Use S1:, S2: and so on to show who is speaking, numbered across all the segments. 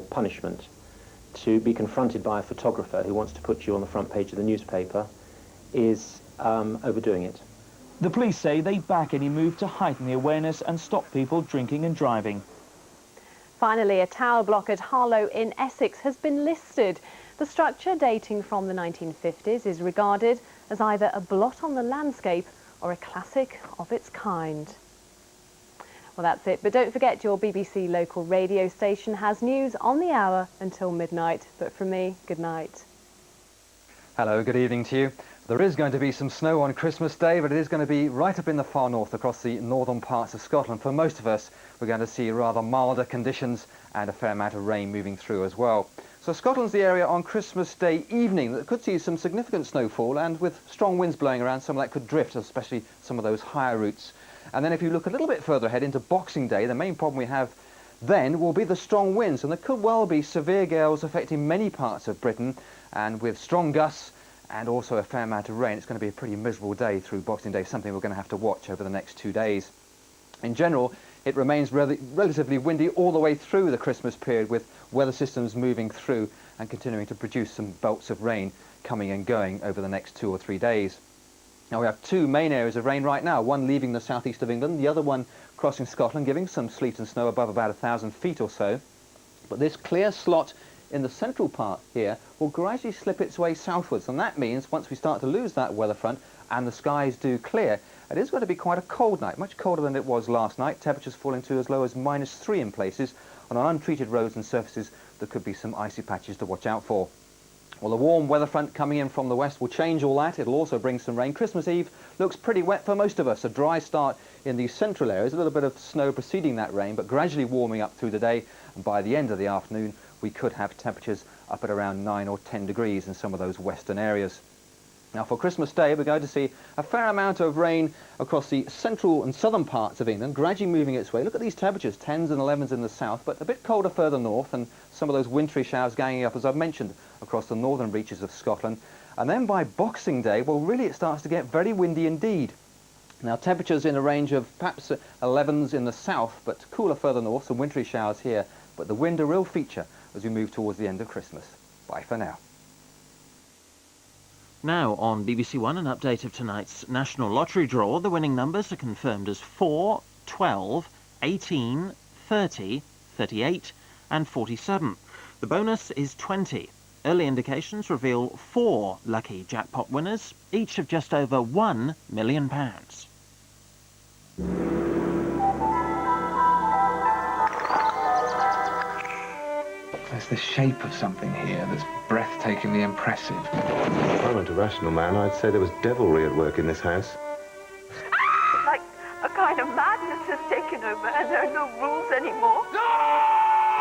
S1: punishment to be confronted by a photographer who wants to put you on the front page of the newspaper is overdoing it.
S2: The police say they back any move to heighten the awareness and stop people drinking and driving.
S3: Finally, a tower block at Harlow in Essex has been listed. The structure, dating from the 1950s, is regarded as either a blot on the landscape or a classic of its kind. Well, that's it. But don't forget, your BBC local radio station has news on the hour until midnight. But from me, good night.
S4: Hello, good evening to you. There is going to be some snow on Christmas Day, but it is going to be right up in the far north across the northern parts of Scotland. For most of us, we're going to see rather milder conditions and a fair amount of rain moving through as well. So Scotland's the area on Christmas Day evening that could see some significant snowfall, and with strong winds blowing around, some of that could drift, especially some of those higher routes. And then if you look a little bit further ahead into Boxing Day, the main problem we have then will be the strong winds, and there could well be severe gales affecting many parts of Britain, and with strong gusts and also a fair amount of rain, it's going to be a pretty miserable day through Boxing Day, something we're going to have to watch over the next 2 days. In general, it remains relatively windy all the way through the Christmas period, with weather systems moving through and continuing to produce some belts of rain coming and going over the next 2 or 3 days. Now we have two main areas of rain right now, one leaving the southeast of England, the other one crossing Scotland, giving some sleet and snow above about 1,000 feet or so. But this clear slot in the central part here will gradually slip its way southwards, and that means once we start to lose that weather front and the skies do clear, it is going to be quite a cold night, much colder than it was last night. Temperatures falling to as low as -3 in places, and on untreated roads and surfaces there could be some icy patches to watch out for. Well, the warm weather front coming in from the west will change all that. It'll also bring some rain. Christmas Eve looks pretty wet for most of us. A dry start in the central areas, a little bit of snow preceding that rain, but gradually warming up through the day, and by the end of the afternoon we could have temperatures up at around 9 or 10 degrees in some of those western areas. Now for Christmas Day we're going to see a fair amount of rain across the central and southern parts of England, gradually moving its way. Look at these temperatures, 10s and 11s in the south, but a bit colder further north, and some of those wintry showers ganging up, as I've mentioned, across the northern reaches of Scotland. And then by Boxing Day, well, really it starts to get very windy indeed. Now temperatures in a range of perhaps 11s in the south, but cooler further north, some wintry showers here, but the wind a real feature as we move towards the end of Christmas. Bye for now.
S5: Now on BBC One, an update of tonight's National Lottery draw. The winning numbers are confirmed as 4, 12, 18, 30, 38 and 47. The bonus is 20. Early indications reveal 4 lucky jackpot winners, each of just over £1 million.
S6: There's the shape of something here that's breathtakingly impressive.
S7: If I weren't a rational man, I'd say there was devilry at work in this house.
S8: Like a kind of madness has taken over and there are no rules anymore.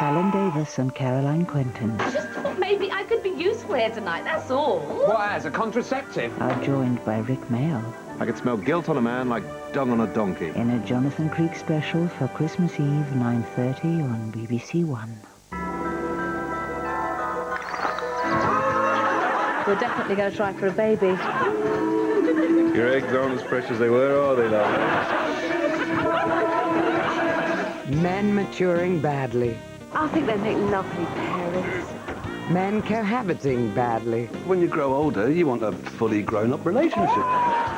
S9: Alan Davis and Caroline Quentin
S10: I just thought maybe I could be useful here tonight, that's all.
S6: What, as a contraceptive?
S9: are joined by Rick Mail
S7: I could smell guilt on a man like dung on a donkey.
S9: in a Jonathan Creek special for Christmas Eve, 9:30 on BBC One.
S10: We're definitely going to try for a baby.
S7: Your eggs aren't as fresh as they were, are they, love?
S11: Men maturing badly.
S10: I think they make lovely parents.
S11: Men cohabiting badly.
S12: When you grow older, you want a fully grown-up relationship.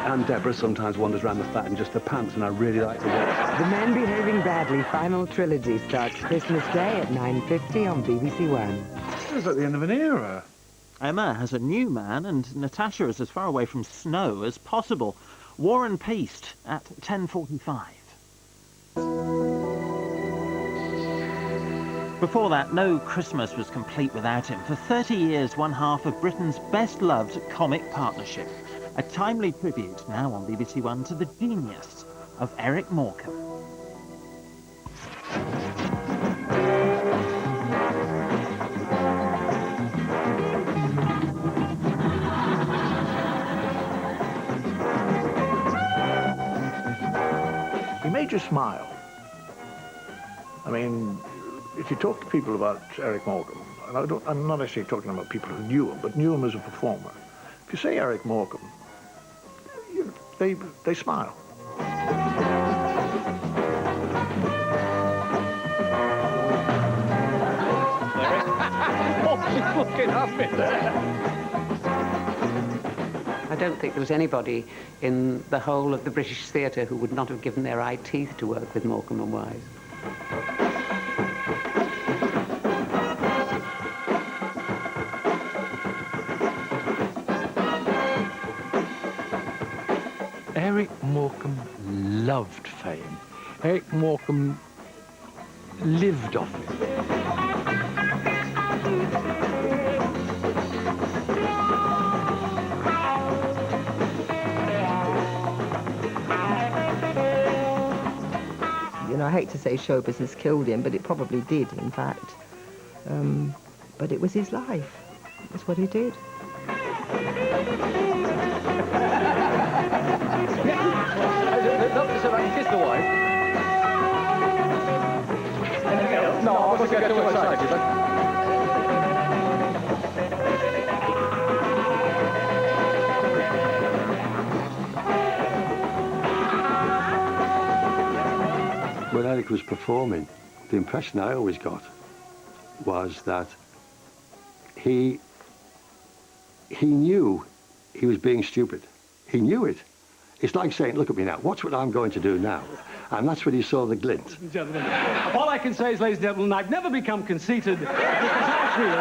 S12: And Deborah sometimes wanders around the flat in just her pants, and I really like to watch.
S11: The Men Behaving Badly final trilogy starts Christmas Day at 9:50 on BBC One.
S13: It's at the end of an era.
S5: Emma has a new man, and Natasha is as far away from snow as possible. War and Piste at 10:45. Before that, no Christmas was complete without him. For 30 years, one half of Britain's best-loved comic partnership. A timely tribute now on BBC One to the genius of Eric Morecambe.
S13: He made you smile. I mean, if you talk to people about Eric Morecambe, and I'm not actually talking about people who knew him, but knew him as a performer. If you say Eric Morecambe, they smile.
S12: She's looking at me there.
S14: I don't think there was anybody in the whole of the British theatre who would not have given their eye teeth to work with Morecambe and Wise.
S13: Eric Morecambe loved fame. Eric Morecambe lived off it.
S15: You know, I hate to say show business killed him, but it probably did, in fact. But it was his life. That's what he did.
S12: Kiss the wife. No, I wasn't getting too excited. When Eric was performing, the impression I always got was that he knew he was being stupid. He knew it. It's like saying, look at me now, watch what I'm going to do now. And that's when he saw the glint. Gentlemen, all I can say is, ladies and gentlemen, I've never become conceited because I feel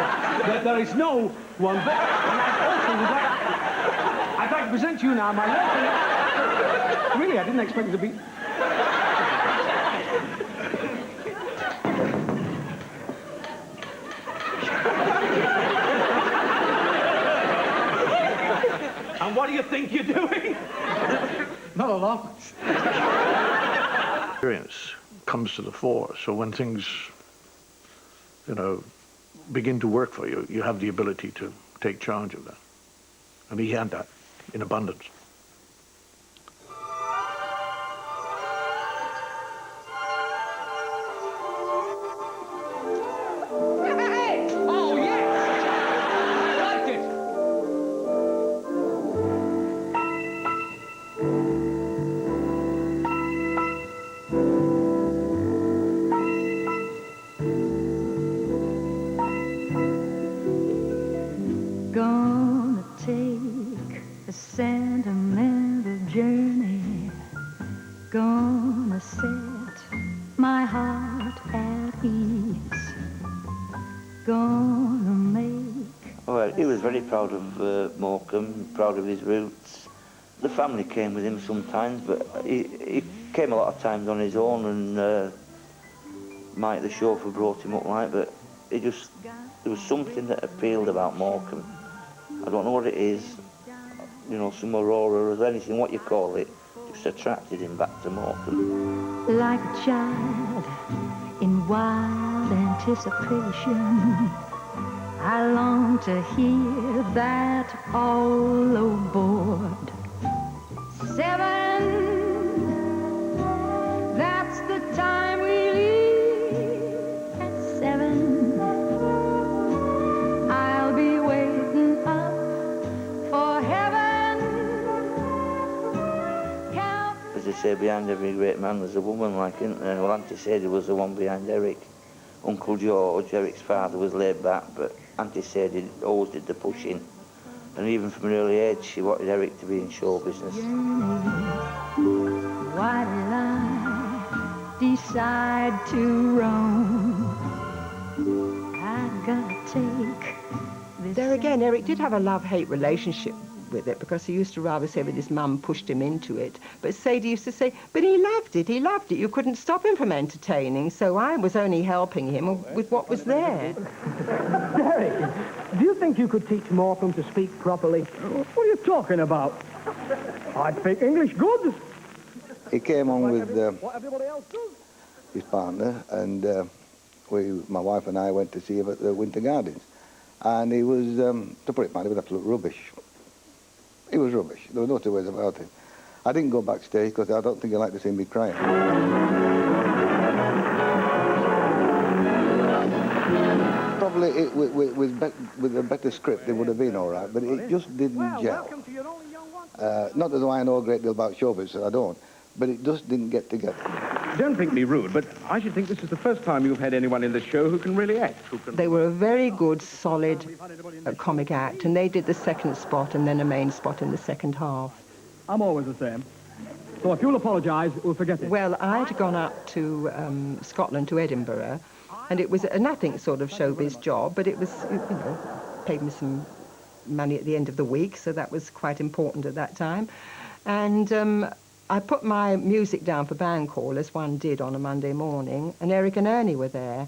S12: that there is no one better. And I'd like to present to you now my local... Really, I didn't expect it to be... And what do you think you're doing? Not a lot.
S13: Experience comes to the fore, so when things, you know, begin to work for you, you have the ability to take charge of that. And he had that in abundance.
S12: Oh, yes! I liked it!
S9: Gonna take a sentimental journey. Gonna set my heart at ease. Gonna make...
S16: Well, he was very proud of Morecambe, proud of his roots. The family came with him sometimes, but he came a lot of times on his own, and Mike the chauffeur brought him up like, but there was something that appealed about Morecambe. I don't know what it is, you know, some aurora or anything, what you call it, just attracted him back to Morecambe.
S9: Like a child in wild anticipation, I long to hear that all aboard. 7, that's the time we leave at 7. I'll be waiting up for heaven.
S16: As they say, behind every great man there's a woman, like, isn't there? Well, Auntie Sadie was the one behind Eric. Uncle George, Eric's father, was laid back, but Auntie Sadie always did the pushing. And even from an early age, she wanted Eric to be in show business.
S9: Why did I decide to roam? I gotta take this...
S15: There again, Eric did have a love-hate relationship with it, because he used to rather say that his mum pushed him into it. But Sadie used to say, but he loved it, you couldn't stop him from entertaining, so I was only helping him with what was there.
S12: Derek, do you think you could teach Morecambe to speak properly? What are you talking about? I speak English good.
S17: He came on with
S12: What everybody else does.
S17: his partner, and my wife and I went to see him at the Winter Gardens. And he was, to put it mildly, he was absolute rubbish. He was rubbish. There were no two ways about it. I didn't go backstage because I don't think he liked to see me crying. Probably with a better script, it would have been all right, but it just didn't gel. Not as though I know a great deal about showbiz, I don't. but it just didn't get together.
S18: Don't think me rude, but I should think this is the first time you've had anyone in the show who can really act.
S15: They were a very good, solid comic act, and they did the second spot and then a main spot in the second half.
S19: I'm always the same. So if you'll apologise, we'll forget it.
S15: Well, I'd gone up to Scotland, to Edinburgh, and it was a nothing sort of showbiz job, but it was, you know, paid me some money at the end of the week, so that was quite important at that time. And I put my music down for band call, as one did on a Monday morning, and Eric and Ernie were there.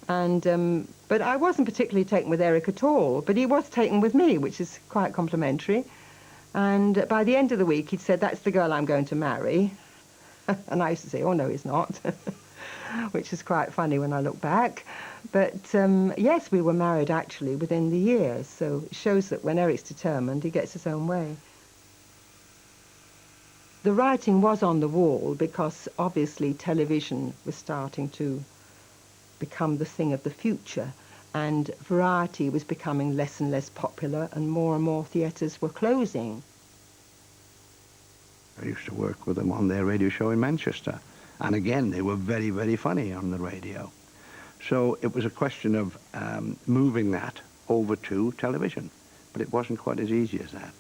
S15: And but I wasn't particularly taken with Eric at all, but he was taken with me, which is quite complimentary. And by the end of the week, he'd said, "That's the girl I'm going to marry." And I used to say, "Oh, no, he's not," which is quite funny when I look back. But yes, we were married actually within the year, so it shows that when Eric's determined, he gets his own way. The writing was on the wall because obviously television was starting to become the thing of the future, and variety was becoming less and less popular, and more theatres were closing.
S12: I used to work with them on their radio show in Manchester, and again they were very, very funny on the radio. So it was a question of moving that over to television, but it wasn't quite as easy as that.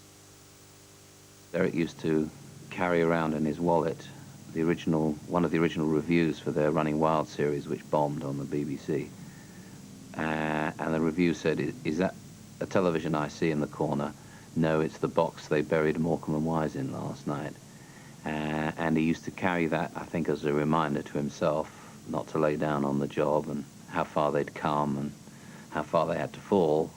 S20: Eric used to carry around in his wallet one of the original reviews for their Running Wild series, which bombed on the BBC. And the review said, "Is that a television I see in the corner? No, it's the box they buried Morecambe and Wise in last night." And he used to carry that, I think, as a reminder to himself not to lay down on the job, and how far they'd come and how far they had to fall.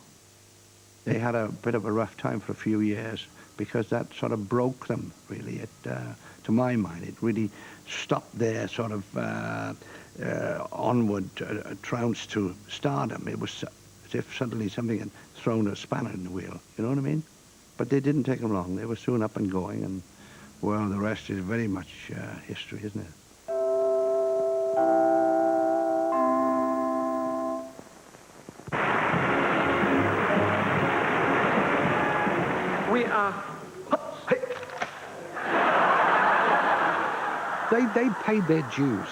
S12: They had a bit of a rough time for a few years because that sort of broke them, really. To my mind, it really stopped their sort of onward trounce to stardom. It was as if suddenly something had thrown a spanner in the wheel, you know what I mean? But they didn't take them long. They were soon up and going, and, well, the rest is very much history, isn't it?
S18: We are...
S6: They paid their dues.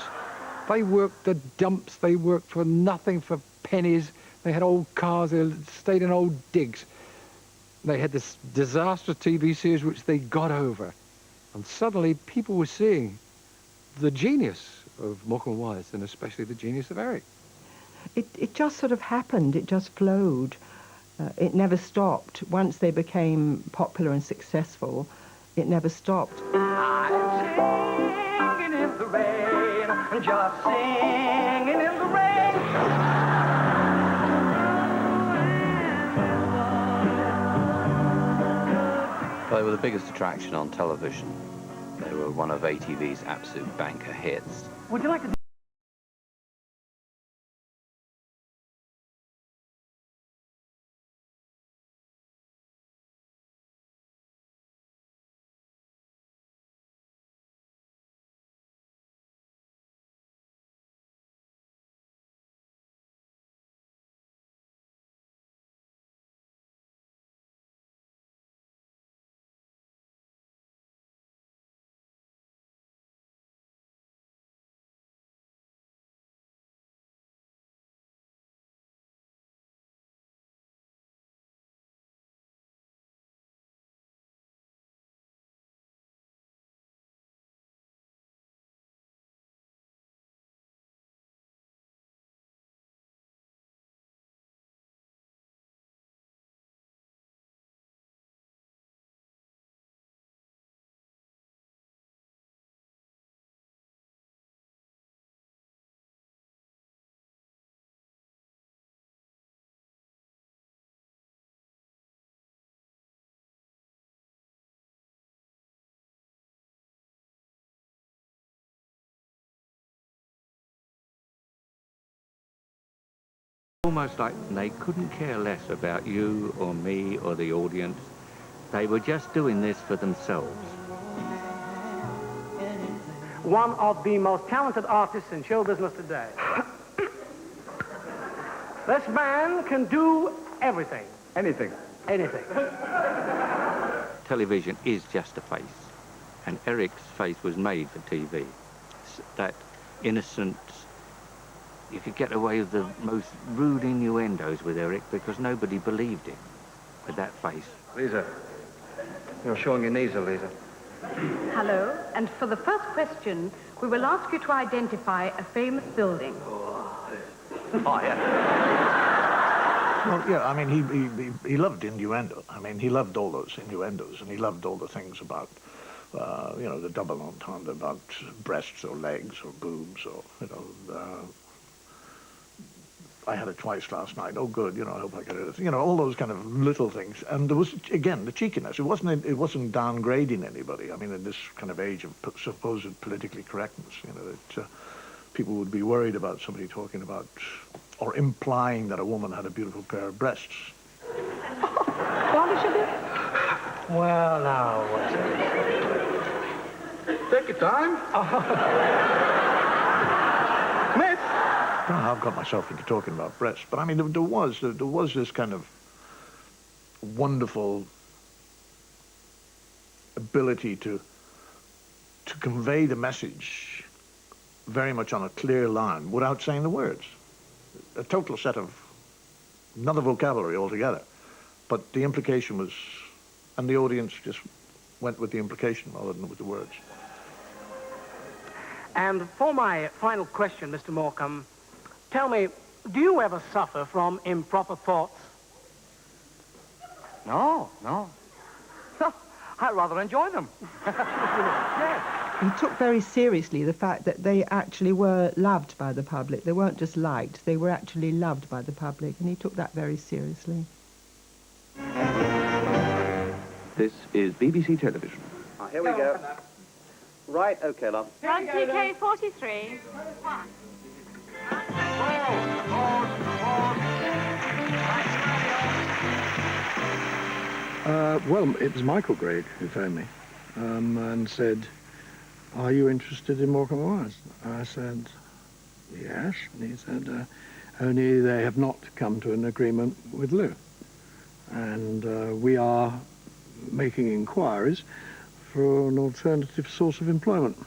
S6: They worked the dumps, they worked for nothing, for pennies. They had old cars, they stayed in old digs. They had this disastrous TV series which they got over. And suddenly people were seeing the genius of Morecambe and Wise, and especially the genius of Eric.
S15: It just sort of happened, it just flowed. It never stopped. Once they became popular and successful, it never stopped.
S21: In the rain, just singing in the rain.
S20: They were the biggest attraction on television. They were one of ATV's absolute banker hits.
S21: Would you like to...
S22: Almost like they couldn't care less about you or me or the audience. They were just doing this for themselves.
S19: One of the most talented artists in show business today. This man can do everything.
S18: Anything.
S19: Anything.
S22: Television is just a face. And Eric's face was made for TV. That innocent... You could get away with the most rude innuendos with Eric because nobody believed him with that face.
S4: Lisa, you're showing your knees, Lisa.
S1: Hello, and for the first question, we will ask you to identify a famous building.
S4: Oh, yeah.
S13: Well, yeah, I mean, he loved innuendo. I mean, he loved all those innuendos, and he loved all the things about, you know, the double entendre, about breasts or legs or boobs or, you know, I had it twice last night. Oh, good. You know, I hope I get it. You know, all those kind of little things. And there was, again, the cheekiness. It wasn't downgrading anybody. I mean, in this kind of age of supposed politically correctness, you know, that people would be worried about somebody talking about or implying that a woman had a beautiful pair of breasts.
S19: Well, now, what's it? Take your time. Miss.
S13: I've got myself into talking about breasts, but I mean, there was this kind of wonderful ability to convey the message very much on a clear line without saying the words. A total set of another vocabulary altogether, but the implication was, and the audience just went with the implication rather than with the words.
S19: And for my final question, Mr. Morecambe, tell me, do you ever suffer from improper thoughts?
S2: No. I rather enjoy them. Yes.
S15: He took very seriously the fact that they actually were loved by the public. They weren't just liked, they were actually loved by the public, and he took that very seriously.
S18: This is BBC Television.
S2: Here we go. Right, OK, love.
S1: Run TK43.
S6: Well, it was Michael Gregg who phoned me and said, "Are you interested in Morecambe Wise?" I said, "Yes." And he said, "Only they have not come to an agreement with Lou. And we are making inquiries for an alternative source of employment."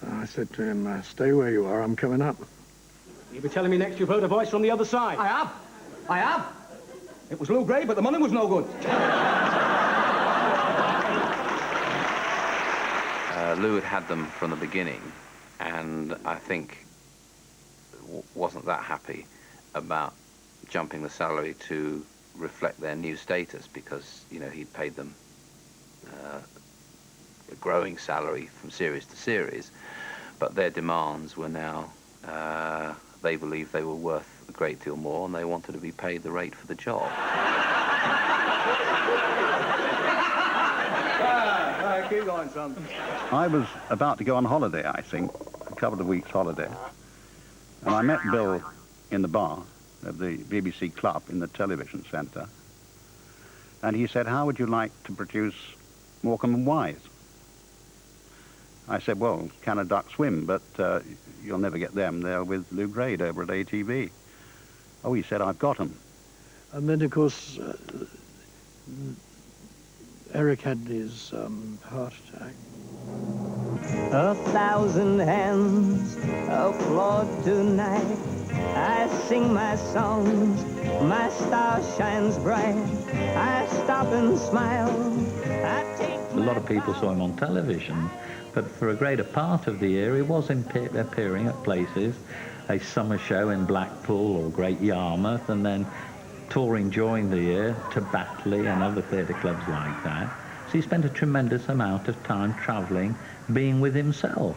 S6: So I said to him, "Stay where you are, I'm coming up."
S19: You'll be telling me next you've heard a voice from the other side.
S2: I have. It was Lou Gray, but the money was no good.
S20: Lou had them from the beginning, and I think wasn't that happy about jumping the salary to reflect their new status, because, you know, he'd paid them a growing salary from series to series, but their demands were now, they believed they were worth a great deal more, and they wanted to be paid the rate for the job.
S2: Keep going, son.
S23: I was about to go on holiday, I think, a couple of weeks holiday, and I met Bill in the bar of the BBC Club in the television centre, and he said, "How would you like to produce Morecambe and Wise?" I said, "Well, can a duck swim? But you'll never get them. They're with Lou Grade over at ATV." "Oh," he said, "I've got them."
S6: And then, of course, Eric had his heart attack.
S21: 1,000 hands applaud tonight. I sing my songs, my star shines bright. I stop and smile. I take
S24: A lot of people saw him on television, but for a greater part of the year he was appearing at places, a summer show in Blackpool or Great Yarmouth, and then touring during the year to Batley and other theatre clubs like that. So he spent a tremendous amount of time travelling, being with himself.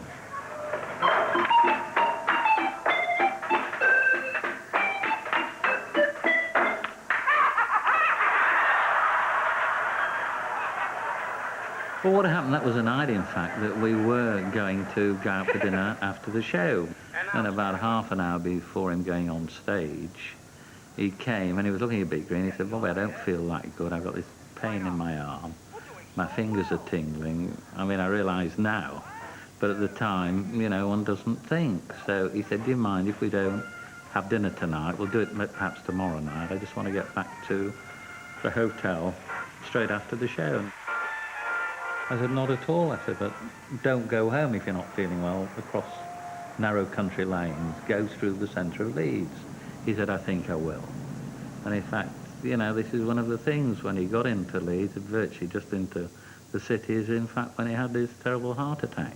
S24: Well, what happened, that was a night, in fact, that we were going to go out for dinner after the show. And about half an hour before him going on stage, he came and he was looking a bit green. He said, "Bobby, I don't feel that good. I've got this pain in my arm. My fingers are tingling." I mean, I realise now, but at the time, you know, one doesn't think. So he said, "Do you mind if we don't have dinner tonight? We'll do it perhaps tomorrow night. I just want to get back to the hotel straight after the show." I said, not at all. I said, but don't go home if you're not feeling well. Across narrow country lanes, go through the centre of Leeds. He said, I think I will. And in fact, you know, this is one of the things when he got into Leeds, virtually just into the city, is in fact when he had this terrible heart attack.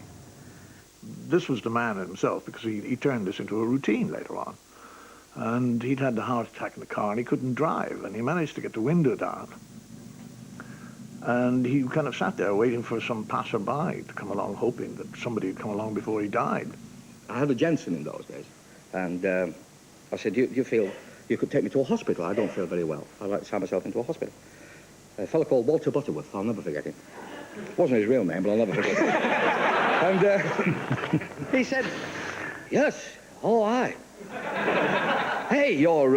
S13: This was the man himself, because he turned this into a routine later on. And he'd had the heart attack in the car and he couldn't drive, and he managed to get the window down. And he kind of sat there waiting for some passerby to come along, hoping that somebody would come along before he died.
S2: I had a Jensen in those days, and I said, do you feel you could take me to a hospital? I don't feel very well. I'd like to sign myself into a hospital. A fellow called Walter Butterworth, I'll never forget him. Wasn't his real name, but I'll never forget it. And he said, yes, oh, aye. Hey, you're,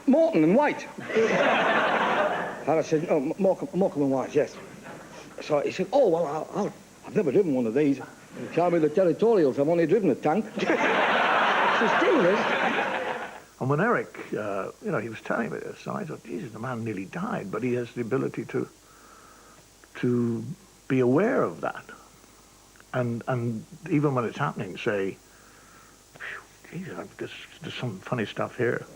S2: Morton and White. And I said, oh, Morecambe and White, yes. So he said, oh, well, I've never driven one of these. Can't be the territorials, I've only driven a tank. So still is.
S13: And when Eric, you know, he was telling me this, and I thought, Jesus, the man nearly died, but he has the ability to be aware of that. And even when it's happening, say, Jesus, there's some funny stuff here.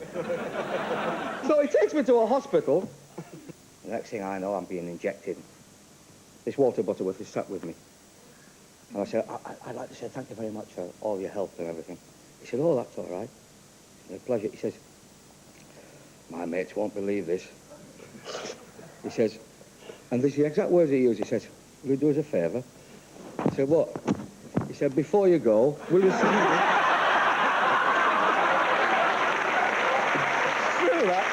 S2: So he takes me to a hospital. The next thing I know, I'm being injected. This Walter Butterworth is sat with me. And I said, I'd like to say thank you very much for all your help and everything. He said, oh, that's all right. A pleasure. He says, my mates won't believe this. He says, and this is the exact words he used. He says, will you do us a favour? I said, what? He said, before you go, will you sing me? True, that.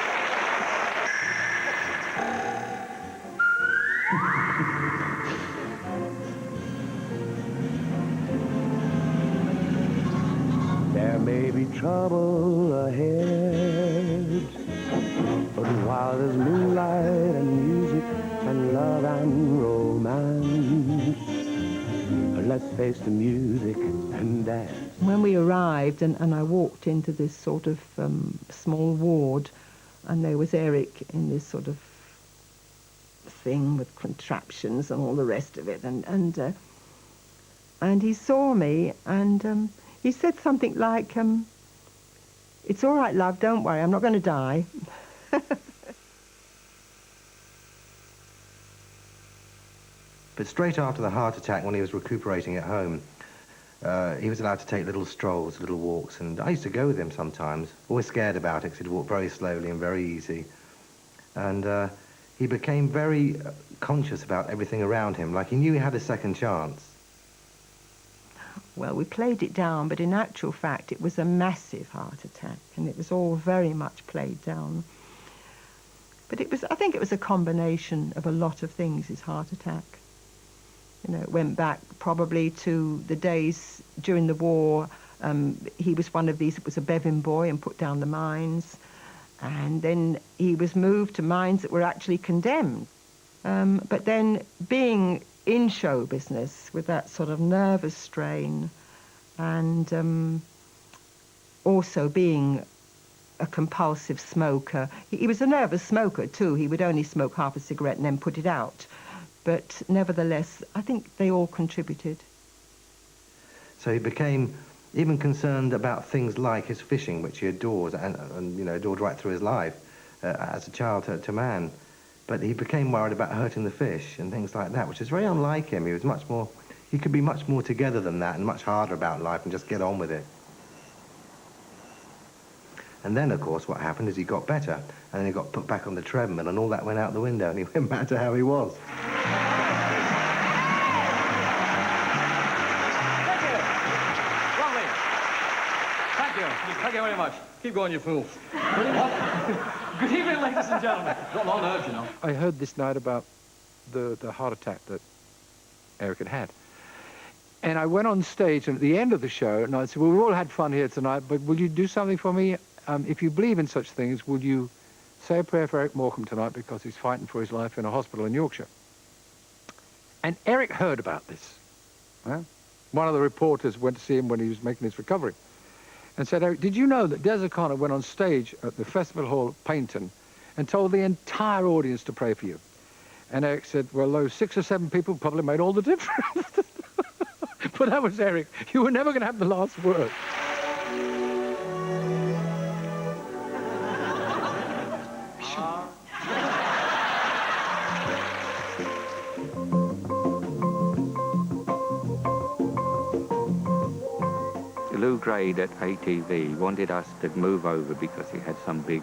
S3: There may be trouble ahead, but while there's moonlight and music and love and romance, let's face the music and dance.
S15: When we arrived and I walked into this sort of small ward, and there was Eric in this sort of thing with contraptions and all the rest of it, and he saw me and he said something like, it's all right, love, don't worry, I'm not going to die.
S7: But straight after the heart attack, when he was recuperating at home, he was allowed to take little strolls, little walks, and I used to go with him sometimes, always scared about it, because he'd walk very slowly and very easy. And he became very conscious about everything around him, like he knew he had a second chance.
S15: Well, we played it down, but in actual fact, it was a massive heart attack, and it was all very much played down. But I think it was a combination of a lot of things, his heart attack. You know, it went back probably to the days during the war. He was one of these that was a Bevin boy and put down the mines. And then he was moved to mines that were actually condemned. But then being in show business with that sort of nervous strain and also being a compulsive smoker. He was a nervous smoker too. He would only smoke half a cigarette and then put it out. But nevertheless, I think they all contributed.
S7: So he became even concerned about things like his fishing, which he adored and you know, adored right through his life as a child to man. But he became worried about hurting the fish and things like that, which is very unlike him. He was much more, he could be much more together than that and much harder about life and just get on with it. And then, of course, what happened is he got better, and then he got put back on the treadmill, and all that went out the window, and he went back to how he was.
S2: Lovely. Thank you. Thank you very much. Keep going, you fools. Good evening, ladies and gentlemen. Got long nerves, you know.
S6: I heard this night about the heart attack that Eric had had. And I went on stage, and at the end of the show, and I said, well, we've all had fun here tonight, but will you do something for me? If you believe in such things, will you say a prayer for Eric Morecambe tonight, because he's fighting for his life in a hospital in Yorkshire? And Eric heard about this. Well, one of the reporters went to see him when he was making his recovery and said, Eric, did you know that Des O'Connor went on stage at the Festival Hall, Paynton, and told the entire audience to pray for you? And Eric said, well, those 6 or 7 people probably made all the difference. But that was Eric. You were never going to have the last word.
S22: Lou Grade at ATV wanted us to move over because he had some big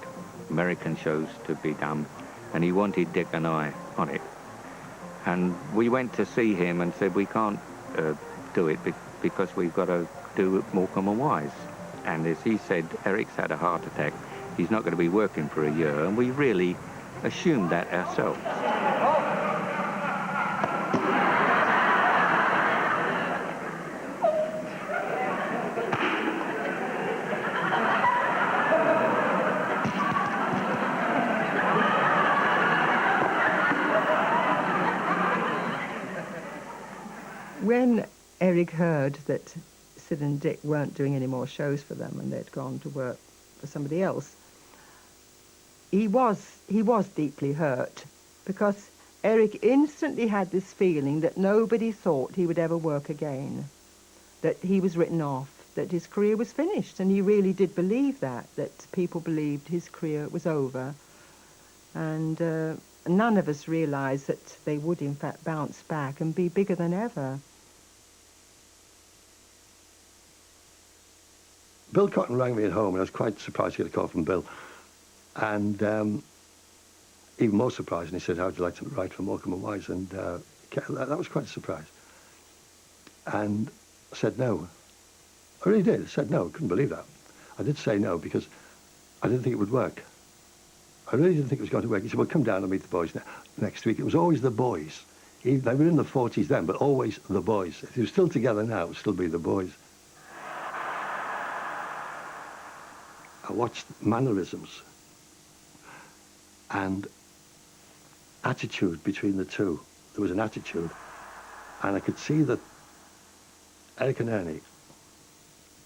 S22: American shows to be done, and he wanted Dick and I on it. And we went to see him and said, we can't do it because we've got to do Morecambe and Wise. And as he said, Eric's had a heart attack, he's not going to be working for a year, and we really assumed that ourselves.
S15: When Eric heard that Sid and Dick weren't doing any more shows for them and they'd gone to work for somebody else, he was deeply hurt, because Eric instantly had this feeling that nobody thought he would ever work again, that he was written off, that his career was finished, and he really did believe that people believed his career was over. And none of us realised that they would in fact bounce back and be bigger than ever.
S12: Bill Cotton rang me at home, and I was quite surprised to get a call from Bill. And even more surprised, and he said, how would you like to write for Morecambe and Wise? And that was quite a surprise. And I said no. I really did. I said no. I couldn't believe that. I did say no because I didn't think it would work. I really didn't think it was going to work. He said, well, come down and meet the boys next week. It was always the boys. They were in the 40s then, but always the boys. If they were still together now, it would still be the boys. I watched mannerisms and attitude between the two. There was an attitude, and I could see that Eric and Ernie,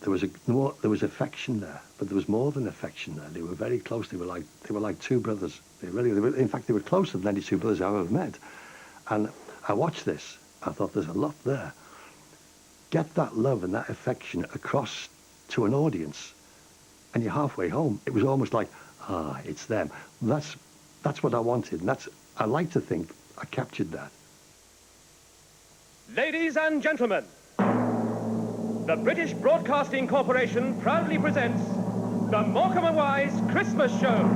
S12: there was affection there, but there was more than affection there. They were very close. They were like two brothers. In fact, they were closer than any two brothers I've ever met. And I watched this. I thought, there's a lot there. Get that love and that affection across to an audience, and you're halfway home. It was almost like, it's them. That's what I wanted, and I like to think I captured that.
S5: Ladies and gentlemen, the British Broadcasting Corporation proudly presents the Morecambe and Wise Christmas Show.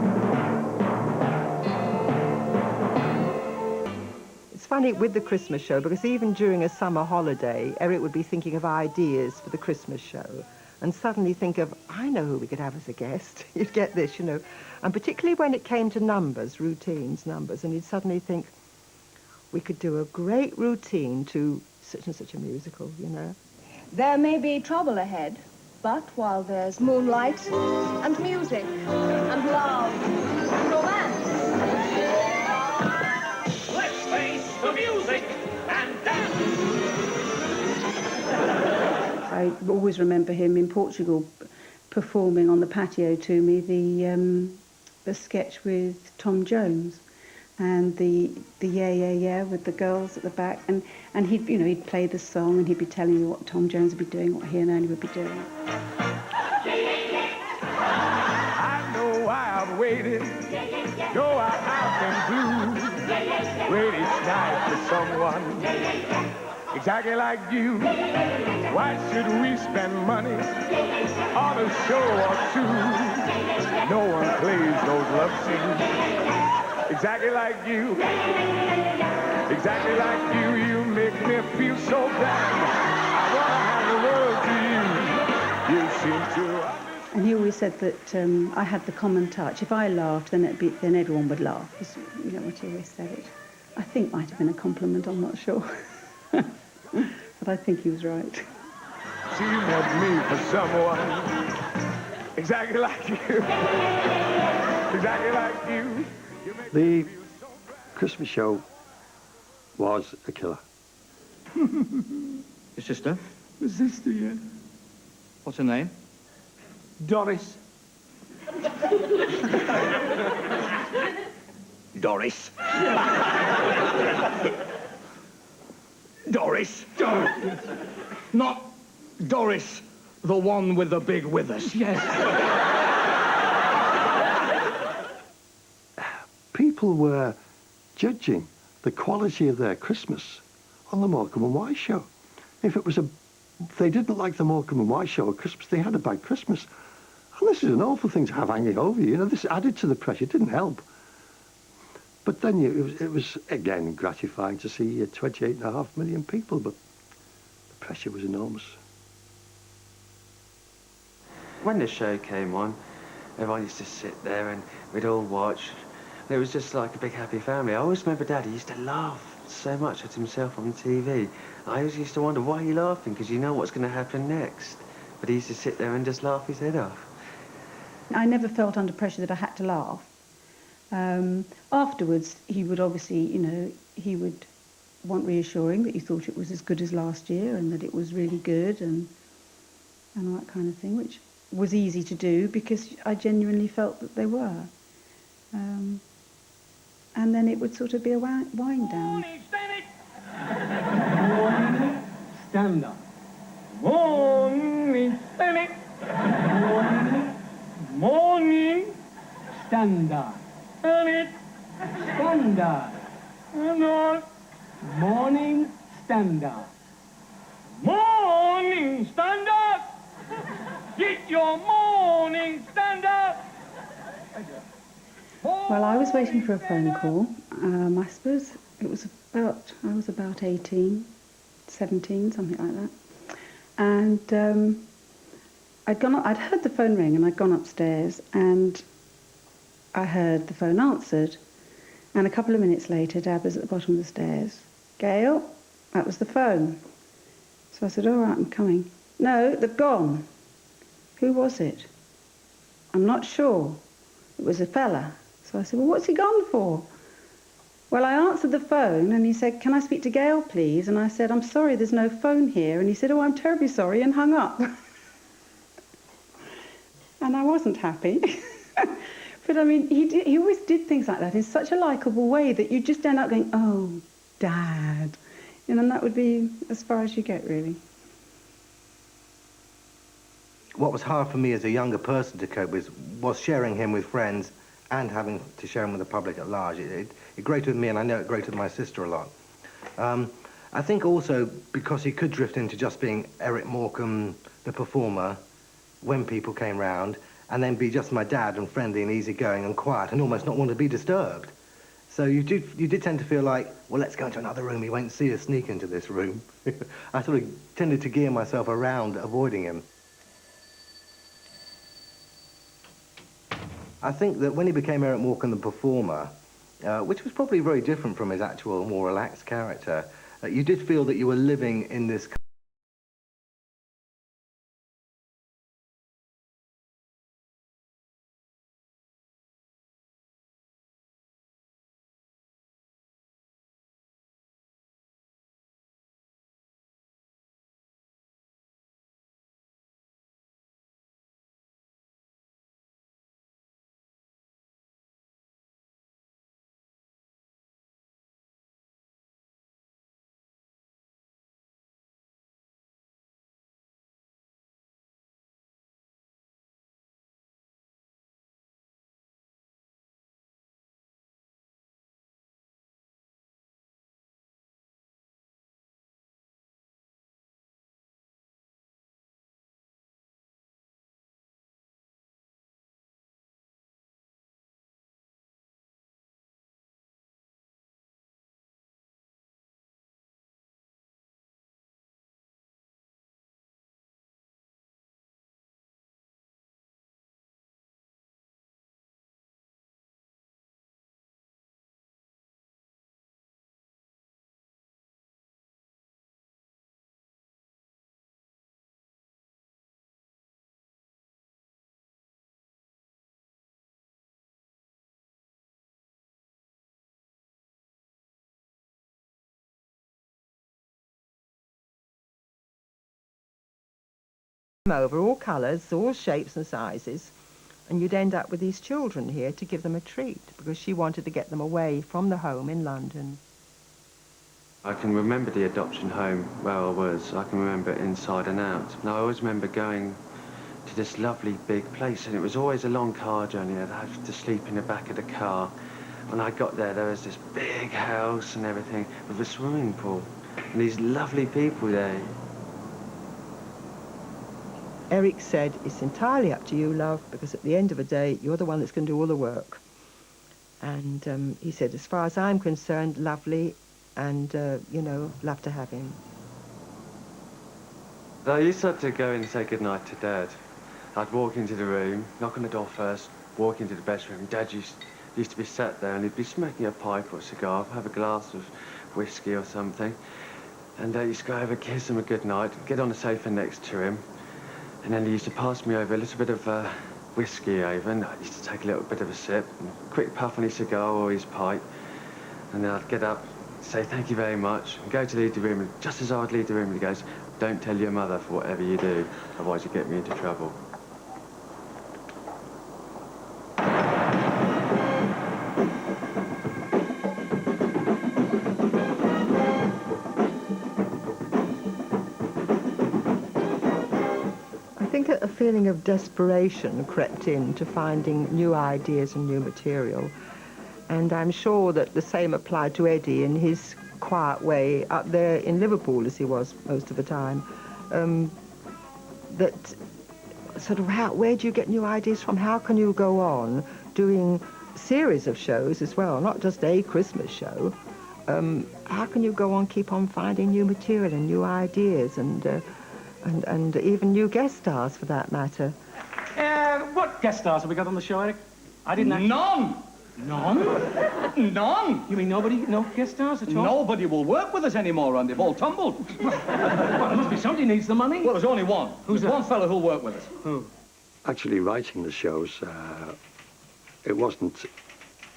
S15: It's funny with the Christmas show, because even during a summer holiday, Eric would be thinking of ideas for the Christmas show, and suddenly think of, I know who we could have as a guest. You'd get this, you know. And particularly when it came to numbers, routines, numbers, and you'd suddenly think, we could do a great routine to such and such a musical, you know.
S8: There may be trouble ahead, but while there's moonlight and music and love and romance.
S5: Let's face the music and dance!
S10: I always remember him in Portugal performing on the patio to me the sketch with Tom Jones and the yeah yeah yeah with the girls at the back, and he'd play the song and he'd be telling you what Tom Jones would be doing, what he and Ernie would be doing.
S3: I know I've waited, go out and blue, wait each night for someone exactly like you. Why should we spend money on a show or two? No one plays those love scenes exactly like you. Exactly like you, you make me feel so bad. I wanna hand the world to you. You seem to.
S10: And he always said that I had the common touch. If I laughed, then everyone would laugh. You know what he always said. It, I think, might have been a compliment. I'm not sure, but I think he was right.
S3: She met me for someone exactly like you. Exactly like you.
S12: The Christmas show was a killer.
S11: Your sister?
S3: My sister, yeah.
S11: What's her name?
S3: Doris.
S11: Doris.
S3: Doris. Doris. Not Doris, the one with the big withers.
S12: Yes. People were judging the quality of their Christmas on the Morecambe and Wise show. If they didn't like the Morecambe and Wise show at Christmas, they had a bad Christmas. And this is an awful thing to have hanging over you. You know, this added to the pressure. It didn't help. But then it was again gratifying to see 28.5 million people, but the pressure was enormous.
S9: When the show came on, everyone used to sit there and we'd all watch. It was just like a big happy family. I always remember Daddy used to laugh so much at himself on TV. I always used to wonder, why are you laughing? Because you know what's going to happen next. But he used to sit there and just laugh his head off.
S10: I never felt under pressure that I had to laugh. Afterwards, he would obviously, you know, he would want reassuring that he thought it was as good as last year and that it was really good and all that kind of thing, which was easy to do because I genuinely felt that they were. And then it would sort of be a wind down.
S19: Morning, stand up. Morning, stand up. Morning, stand up. Stand up. Morning, stand up. Morning, stand up. Get your morning, stand up.
S10: Well, I was waiting for a phone call. I suppose it was I was about 18, 17, something like that. And I'd heard the phone ring and I'd gone upstairs and I heard the phone answered. And a couple of minutes later, Dad was at the bottom of the stairs. Gail, that was the phone. So I said, all right, I'm coming. No, they've gone. Who was it? I'm not sure. It was a fella. So I said, well, what's he gone for? Well, I answered the phone and he said, can I speak to Gail, please? And I said, I'm sorry, there's no phone here. And he said, oh, I'm terribly sorry, and hung up. And I wasn't happy. But I mean, he always did things like that in such a likeable way that you just end up going, oh, Dad. And that would be as far as you get, really.
S7: What was hard for me as a younger person to cope with was sharing him with friends and having to share him with the public at large. It grated with me, and I know it grated my sister a lot. I think also because he could drift into just being Eric Morecambe, the performer, when people came round, and then be just my dad and friendly and easygoing and quiet and almost not want to be disturbed. So you did tend to feel like, well, let's go into another room. He won't see us sneak into this room. I sort of tended to gear myself around avoiding him. I think that when he became Eric Morecambe, the performer, which was probably very different from his actual more relaxed character, you did feel that you were living in this
S15: over all colours, all shapes and sizes, and you'd end up with these children here to give them a treat because she wanted to get them away from the home in London.
S9: I can remember the adoption home where I was. I can remember it inside and out. And I always remember going to this lovely big place, and it was always a long car journey. I'd have to sleep in the back of the car. When I got there, there was this big house and everything with a swimming pool and these lovely people there.
S15: Eric said, it's entirely up to you, love, because at the end of the day, you're the one that's going to do all the work. And he said, as far as I'm concerned, lovely, and, you know, love to have him.
S9: I used to have to go in and say goodnight to Dad. I'd walk into the room, knock on the door first, walk into the bedroom. Dad used to be sat there and he'd be smoking a pipe or a cigar, have a glass of whiskey or something. And I used to go over, kiss him a goodnight, get on the sofa next to him. And then he used to pass me over a little bit of whiskey over, and I used to take a little bit of a sip, and a quick puff on his cigar or his pipe. And then I'd get up, say thank you very much, and go to leave the room. And just as I would leave the room, he goes, don't tell your mother for whatever you do, otherwise you get me into trouble.
S15: I think a feeling of desperation crept into finding new ideas and new material. And I'm sure that the same applied to Eddie in his quiet way up there in Liverpool, as he was most of the time. That sort of, where do you get new ideas from? How can you go on doing series of shows as well, not just a Christmas show? How can you go on, keep on finding new material and new ideas and even new guest stars, for that matter?
S11: What guest stars have we got on the show, Eric? I didn't actually...
S12: None!
S11: None?
S12: None!
S11: You mean nobody, no guest stars at all?
S12: Nobody will work with us anymore, and they've all tumbled.
S11: Well, there must be somebody needs the money.
S12: Well, there's only one.
S11: Who's
S12: There's
S11: that?
S12: one fellow who'll work with us.
S11: Who?
S12: Actually, writing the shows, it wasn't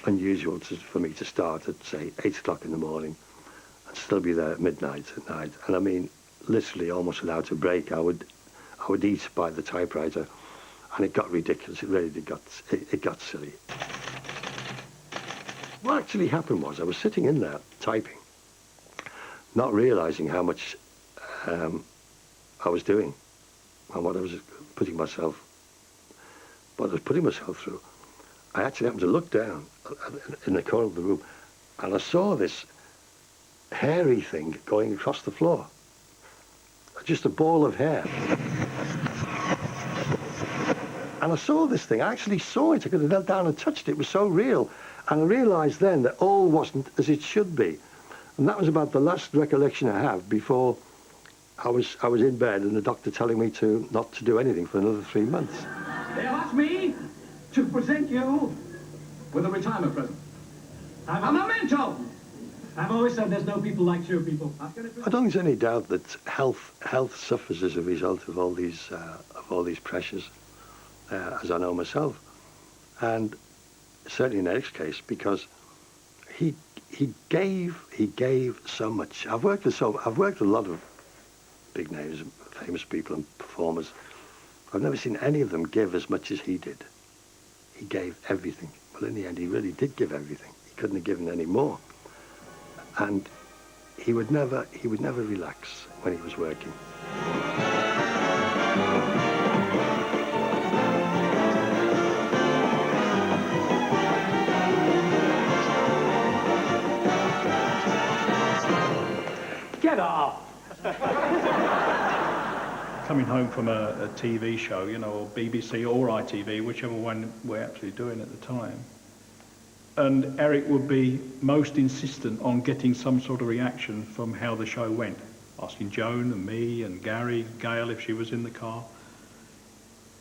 S12: unusual for me to start at, say, 8 o'clock in the morning and still be there at midnight at night. And I mean, literally almost without a break, I would eat by the typewriter, and it got ridiculous. It really did it got silly. What actually happened was I was sitting in there typing, not realizing how much I was doing and what I was putting myself through. I actually happened to look down in the corner of the room, and I saw this hairy thing going across the floor. Just a ball of hair. And I saw this thing. I actually saw it. I could have knelt down and touched it. It was so real. And I realised then that all wasn't as it should be. And that was about the last recollection I have before I was in bed and the doctor telling me not to do anything for another 3 months. They have asked me to present you with a retirement present. A memento!
S11: I've always said there's no people like you people.
S12: I don't think there's any doubt that health suffers as a result of all these pressures, as I know myself, and certainly in Eric's case, because he gave so much. I've worked with a lot of big names, famous people and performers. I've never seen any of them give as much as he did. He gave everything. Well, in the end, he really did give everything. He couldn't have given any more. And he would never relax when he was working.
S11: Get off!
S13: Coming home from a TV show, you know, or BBC or ITV, whichever one we're actually doing at the time. And Eric would be most insistent on getting some sort of reaction from how the show went, asking Joan and me and Gary, Gail if she was in the car.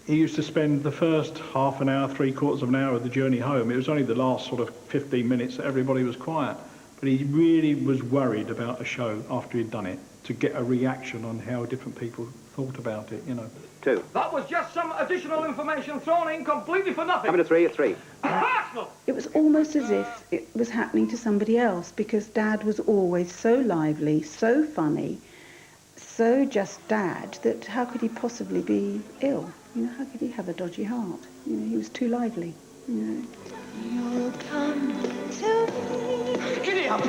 S13: He used to spend the first half an hour, 3/4 of an hour of the journey home. It was only the last sort of 15 minutes that everybody was quiet. But he really was worried about a show after he'd done it, to get a reaction on how different people thought about it, you know.
S23: 2.
S12: That was just some additional information thrown in completely for nothing.
S23: Having a 3 at 3.
S10: It was almost as if it was happening to somebody else, because Dad was always so lively, so funny, so just Dad, that how could he possibly be ill? You know, how could he have a dodgy heart? You know, he was too lively, you know.
S3: You'll come to me.
S12: Idiot!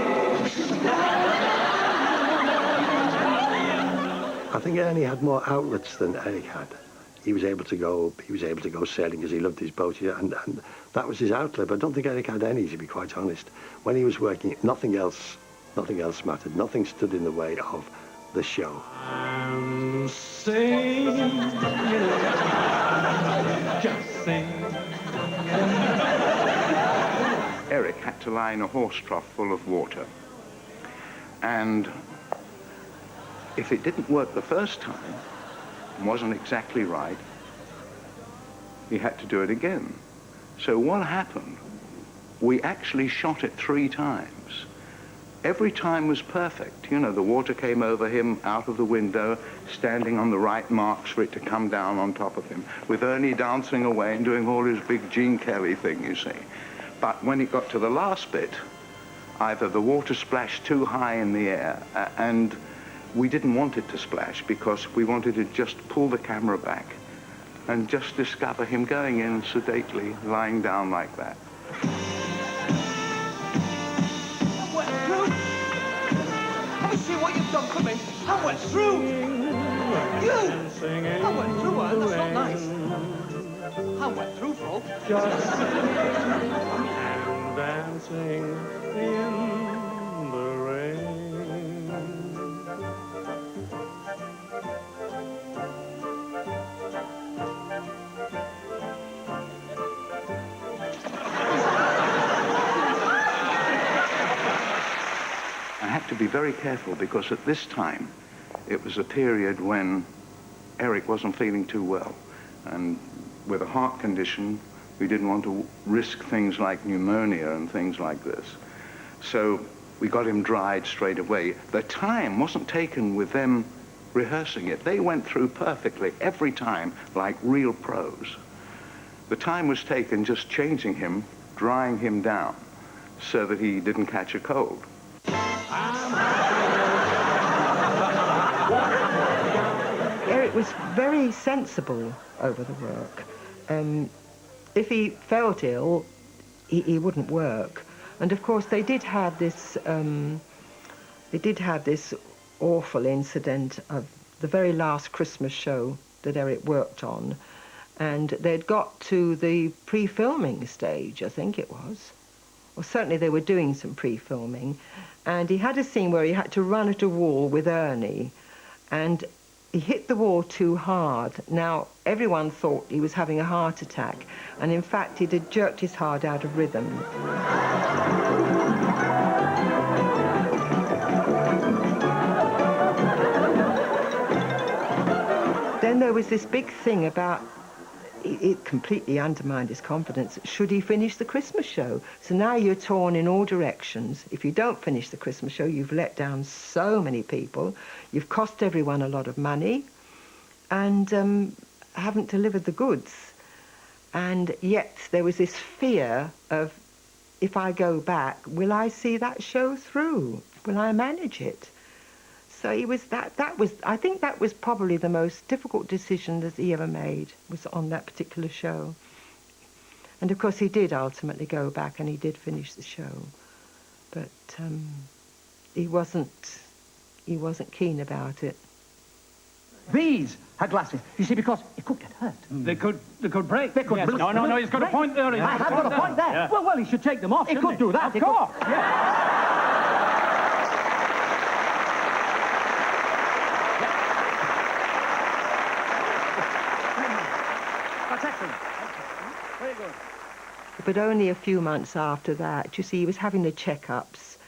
S12: think Ernie had more outlets than Eric had. He was able to go sailing because he loved his boat, and that was his outlet. But I don't think Eric had any, to be quite honest. When he was working, nothing else mattered. Nothing stood in the way of the show.
S3: I'm singing, just singing.
S4: Eric had to lie in a horse trough full of water. And if it didn't work the first time, and wasn't exactly right, he had to do it again. So what happened? We actually shot it 3 times. Every time was perfect. You know, the water came over him out of the window, standing on the right marks for it to come down on top of him, with Ernie dancing away and doing all his big Gene Kelly thing, you see. But when it got to the last bit, either the water splashed too high in the air, and we didn't want it to splash because we wanted to just pull the camera back and just discover him going in sedately, lying down like that.
S3: Have you seen what you've done for me? I went through. You! I went through her. That's not nice. I went through, folks. Just and dancing in the rain.
S4: I had to be very careful because at this time, it was a period when Eric wasn't feeling too well. And with a heart condition, we didn't want to risk things like pneumonia and things like this. So we got him dried straight away. The time wasn't taken with them rehearsing it. They went through perfectly every time like real pros. The time was taken just changing him, drying him down so that he didn't catch a cold.
S15: Eric was very sensible over the work. If he felt ill, he wouldn't work. And of course, they did have this awful incident of the very last Christmas show that Eric worked on, and they'd got to the pre-filming stage, I think it was. Well, certainly they were doing some pre-filming, and he had a scene where he had to run at a wall with Ernie, and he hit the wall too hard. Now, everyone thought he was having a heart attack, and in fact, he'd had jerked his heart out of rhythm. Then there was this big thing about, it completely undermined his confidence. Should he finish the Christmas show? So now you're torn in all directions. If you don't finish the Christmas show, you've let down so many people. You've cost everyone a lot of money and haven't delivered the goods. And yet there was this fear of, if I go back, will I see that show through? Will I manage it? So he was I think that was probably the most difficult decision that he ever made, was on that particular show. And of course he did ultimately go back and he did finish the show. But he wasn't keen about it.
S11: These are glasses. You see, because it could get hurt. They could break. They could. Yes. No, he's got a point there. I have got a point there. Yeah. Well, he should take them off. He could do that. Of course. Yeah.
S15: But only a few months after that, you see, he was having the checkups,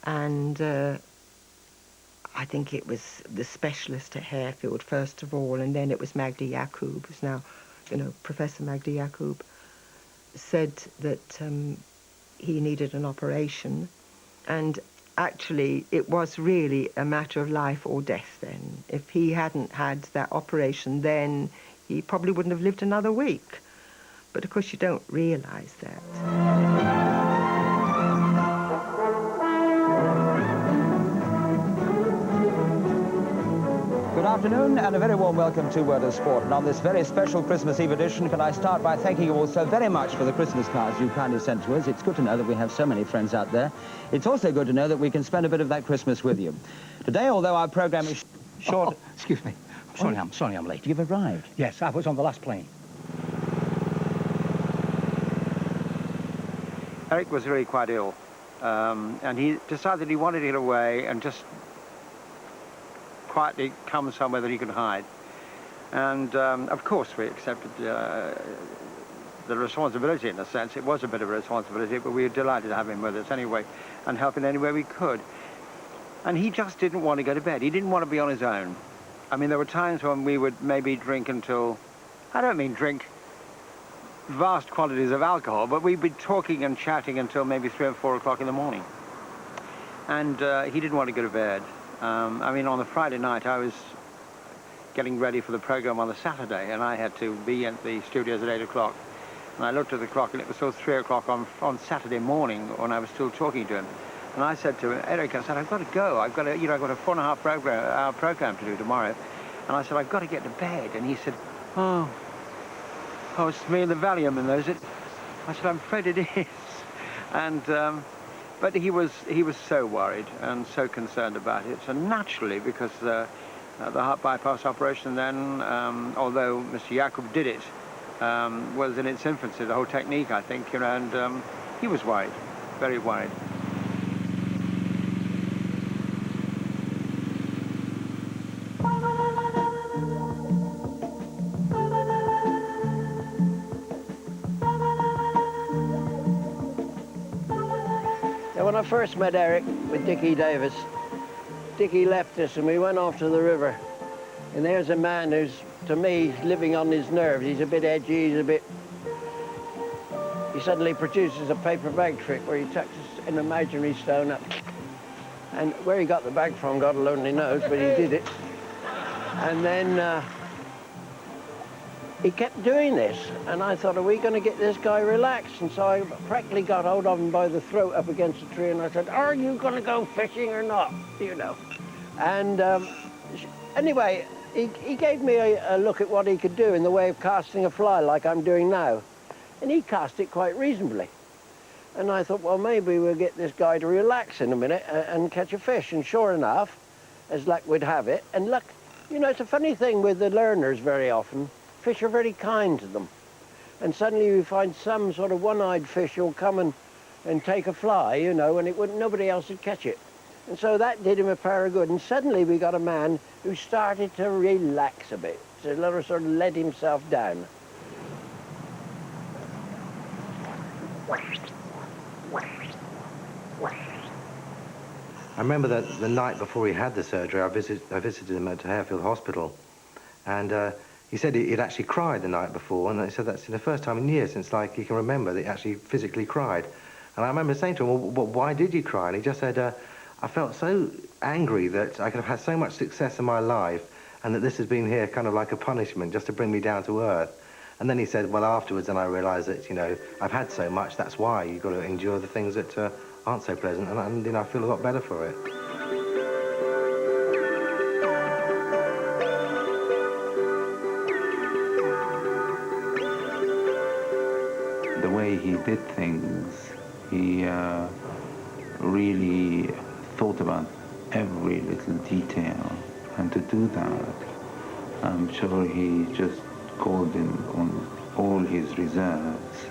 S15: and I think it was the specialist at Harefield first of all, and then it was Magdi Yacoub, who's now, Professor Magdi Yacoub, said that he needed an operation, and actually it was really a matter of life or death then. If he hadn't had that operation then, he probably wouldn't have lived another week. But of course you don't realise that.
S14: Good afternoon and a very warm welcome to Word of Sport. And on this very special Christmas Eve edition, can I start by thanking you all so very much for the Christmas cards you kindly sent to us. It's good to know that we have so many friends out there. It's also good to know that we can spend a bit of that Christmas with you. Today, although our programme is...
S11: Short...
S1: Excuse me. Sorry I'm late.
S11: You've arrived?
S1: Yes, I was on the last plane.
S16: Eric was really quite ill, and he decided he wanted to get away and just quietly come somewhere that he could hide. And of course we accepted the responsibility in a sense. It was a bit of a responsibility, but we were delighted to have him with us anyway and help in any way we could. And he just didn't want to go to bed. He didn't want to be on his own. I mean, there were times when we would maybe drink until, I don't mean drink vast quantities of alcohol, but we'd be talking and chatting until maybe 3 or 4 o'clock in the morning. And he didn't want to go to bed. I mean, on the Friday night, I was getting ready for the program on the Saturday, and I had to be at the studios at 8 o'clock. And I looked at the clock, and it was still 3 o'clock on Saturday morning when I was still talking to him. And I said to him, Eric, I said, I've got to go. I've got a 4.5 hour program to do tomorrow. And I said, I've got to get to bed. And he said, oh, it's me and the Valium, and those. I said, I'm afraid it is. And but he was so worried and so concerned about it. So naturally, because the heart bypass operation then, although Mr. Jakob did it, was in its infancy, the whole technique, I think, and he was worried, very worried.
S17: When I first met Eric with Dickie Davis, Dickie left us and we went off to the river. And there's a man who's, to me, living on his nerves. He's a bit edgy, he suddenly produces a paper bag trick where he touches an imaginary stone up. And where he got the bag from, God only knows, but he did it. And then he kept doing this, and I thought, are we going to get this guy relaxed? And so I practically got hold of him by the throat up against a tree, and I said, are you going to go fishing or not? You know. And anyway, he gave me a look at what he could do in the way of casting a fly like I'm doing now. And he cast it quite reasonably. And I thought, well, maybe we'll get this guy to relax in a minute and catch a fish. And sure enough, as luck would have it, and luck, you know, it's a funny thing with the learners very often. Fish are very kind to them. And suddenly you find some sort of one-eyed fish will come and take a fly, you know, and nobody else would catch it. And so that did him a pair of good. And suddenly we got a man who started to relax a bit, to sort of let himself down.
S7: I remember that the night before he had the surgery, I visited him at Harefield Hospital, and he said he'd actually cried the night before, and he said that's the first time in years since, like, he can remember that he actually physically cried. And I remember saying to him, well, why did you cry? And he just said, I felt so angry that I could have had so much success in my life, and that this has been here kind of like a punishment just to bring me down to earth. And then he said, well, afterwards, then I realised that, you know, I've had so much, that's why you've got to endure the things that aren't so pleasant, and you know, I feel a lot better for it.
S18: The way he did things, he really thought about every little detail, and to do that, I'm sure he just called in on all his reserves,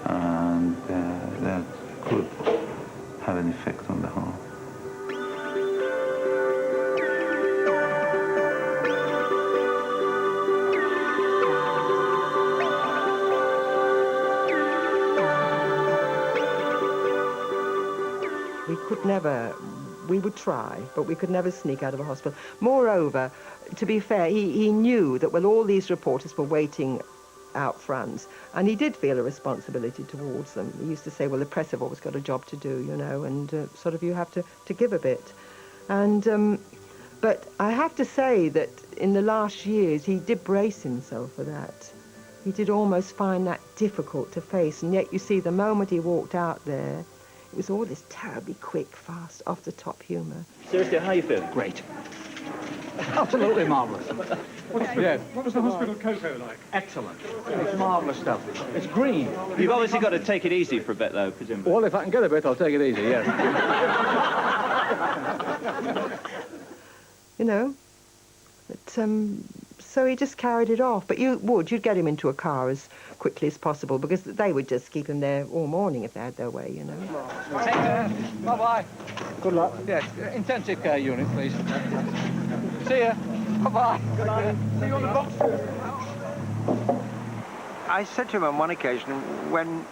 S18: and that could have an effect on the heart.
S15: We would try, but we could never sneak out of a hospital. Moreover, to be fair, he knew that, well, all these reporters were waiting out front, and he did feel a responsibility towards them. He used to say, well, the press have always got a job to do, you know, and sort of you have to give a bit. And, but I have to say that in the last years, he did brace himself for that. He did almost find that difficult to face, and yet you see the moment he walked out there, it was all this terribly quick, fast, off-the-top humour.
S25: Seriously, how are you feeling?
S1: Great. Absolutely marvellous.
S11: What was the hospital cocoa like?
S1: Excellent. It's marvellous stuff. It's green.
S25: You've obviously got to take it easy for a bit, though, presumably.
S1: Well, if I can get a bit, I'll take it easy, yes.
S15: You know, But, so he just carried it off. But you'd get him into a car as quickly as possible, because they would just keep him there all morning if they had their way, you know.
S1: Take care. Bye-bye.
S13: Good luck.
S1: Yes, intensive care unit, please. See ya. Bye-bye.
S19: Good night. See you on the box.
S16: I said to him on one occasion when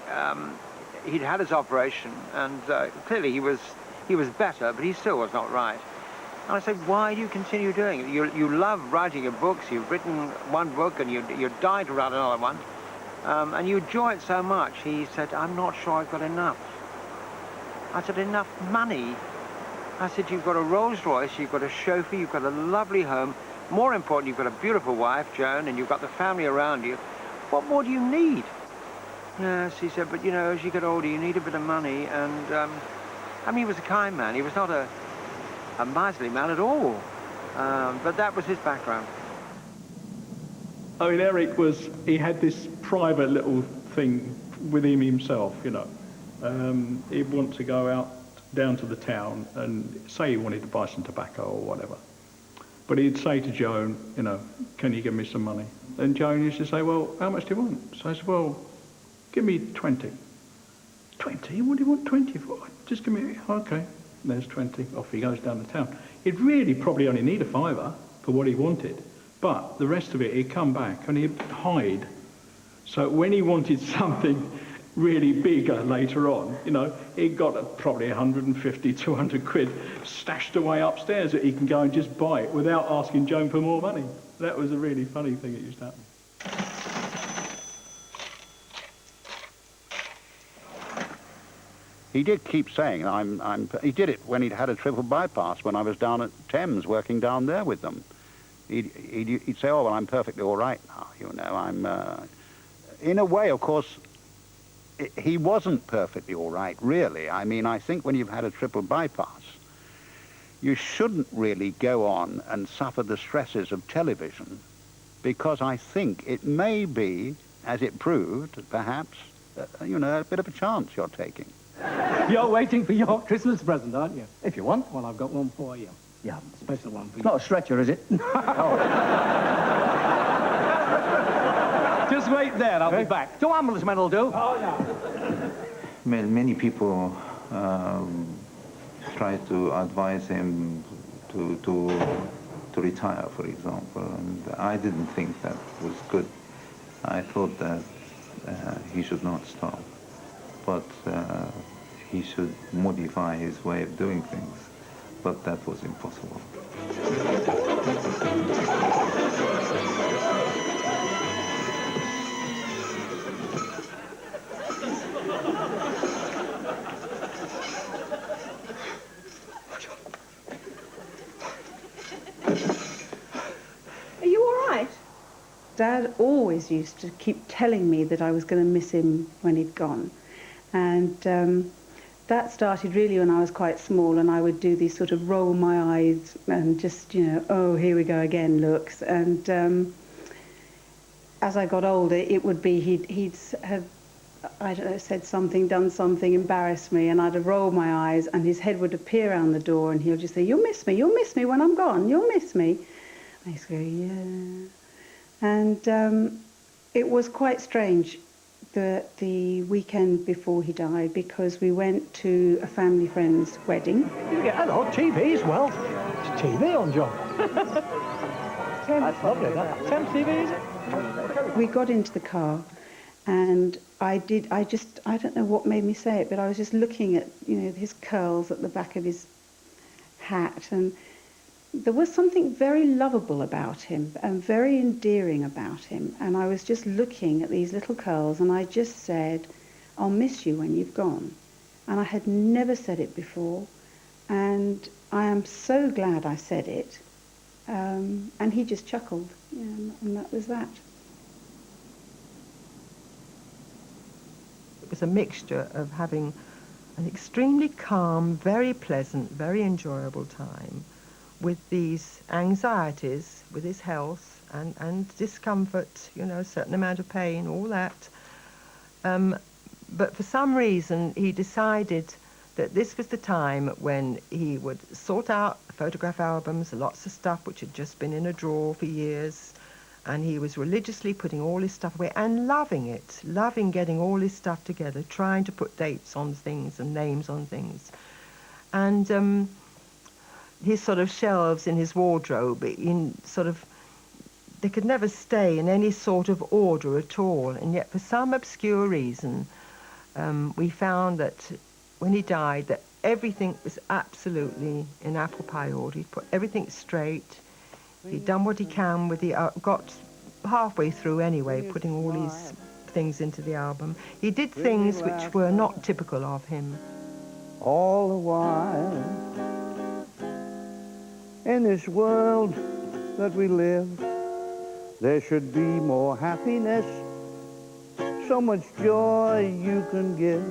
S16: he'd had his operation, and clearly he was better, but he still was not right. And I said, why do you continue doing it? You love writing your books. You've written one book, and you're dying to write another one, and you enjoy it so much. He said, I'm not sure I've got enough. I said, enough money? I said, you've got a Rolls Royce, you've got a chauffeur, you've got a lovely home. More important, you've got a beautiful wife, Joan, and you've got the family around you. What more do you need? Yes, he said, but you know, as you get older, you need a bit of money. And I mean, he was a kind man. He was not a miserly man at all. But that was his background.
S2: I mean, Eric he had this private little thing with him himself, you know. He'd want to go out down to the town and say he wanted to buy some tobacco or whatever. But he'd say to Joan, you know, can you give me some money? And Joan used to say, well, how much do you want? So I said, well, give me 20. 20? What do you want 20 for? Just give me, okay, there's 20. Off he goes down the town. He'd really probably only need a fiver for what he wanted. But the rest of it, he'd come back and he'd hide. So when he wanted something really bigger later on, you know, he got probably 150, 200 quid stashed away upstairs that he can go and just buy it without asking Joan for more money. That was a really funny thing that used to happen.
S23: He did keep saying, he did it when he'd had a triple bypass when I was down at Thames working down there with them. He'd say, oh, well, I'm perfectly all right now, you know, in a way, of course, he wasn't perfectly all right, really. I mean, I think when you've had a triple bypass, you shouldn't really go on and suffer the stresses of television, because I think it may be, as it proved, perhaps, you know, a bit of a chance you're taking.
S11: You're waiting for your Christmas present, aren't you? If you want, well, I've got one for you. Yeah, a special one for you.
S1: Not a stretcher, is it?
S11: Just wait there, I'll be back.
S1: 2 ambulance men will do.
S11: Oh, yeah.
S18: Well, many people try to advise him to retire, for example, and I didn't think that was good. I thought that he should not stop, but he should modify his way of doing things, but that was impossible.
S10: Dad always used to keep telling me that I was going to miss him when he'd gone. And that started really when I was quite small, and I would do these sort of roll my eyes and just, you know, oh, here we go again looks. And as I got older, it would be he'd have, I don't know, said something, done something, embarrassed me, and I'd have rolled my eyes, and his head would appear around the door, and he'll just say, you'll miss me when I'm gone, you'll miss me. I used to go, yeah. And it was quite strange the weekend before he died, because we went to a family friend's wedding.
S11: Hello, TV's, well, it's TV on, John. That's lovely, that. Thames TV, is it?
S10: We got into the car, and I don't know what made me say it, but I was just looking at, you know, his curls at the back of his hat, and there was something very lovable about him and very endearing about him. And I was just looking at these little curls, and I just said, I'll miss you when you've gone. And I had never said it before. And I am so glad I said it. And he just chuckled, and that was that.
S15: It was a mixture of having an extremely calm, very pleasant, very enjoyable time, with these anxieties, with his health and discomfort, you know, a certain amount of pain, all that. But for some reason, he decided that this was the time when he would sort out photograph albums, lots of stuff which had just been in a drawer for years. And he was religiously putting all his stuff away and loving it, loving getting all his stuff together, trying to put dates on things and names on things. And his sort of shelves in his wardrobe, they could never stay in any sort of order at all. And yet, for some obscure reason, we found that when he died, that everything was absolutely in apple pie order. He'd put everything straight. He'd done what he can with the... got halfway through anyway, putting all these things into the album. He did things which were not typical of him.
S17: All the while, in this world that we live, there should be more happiness, so much joy you can give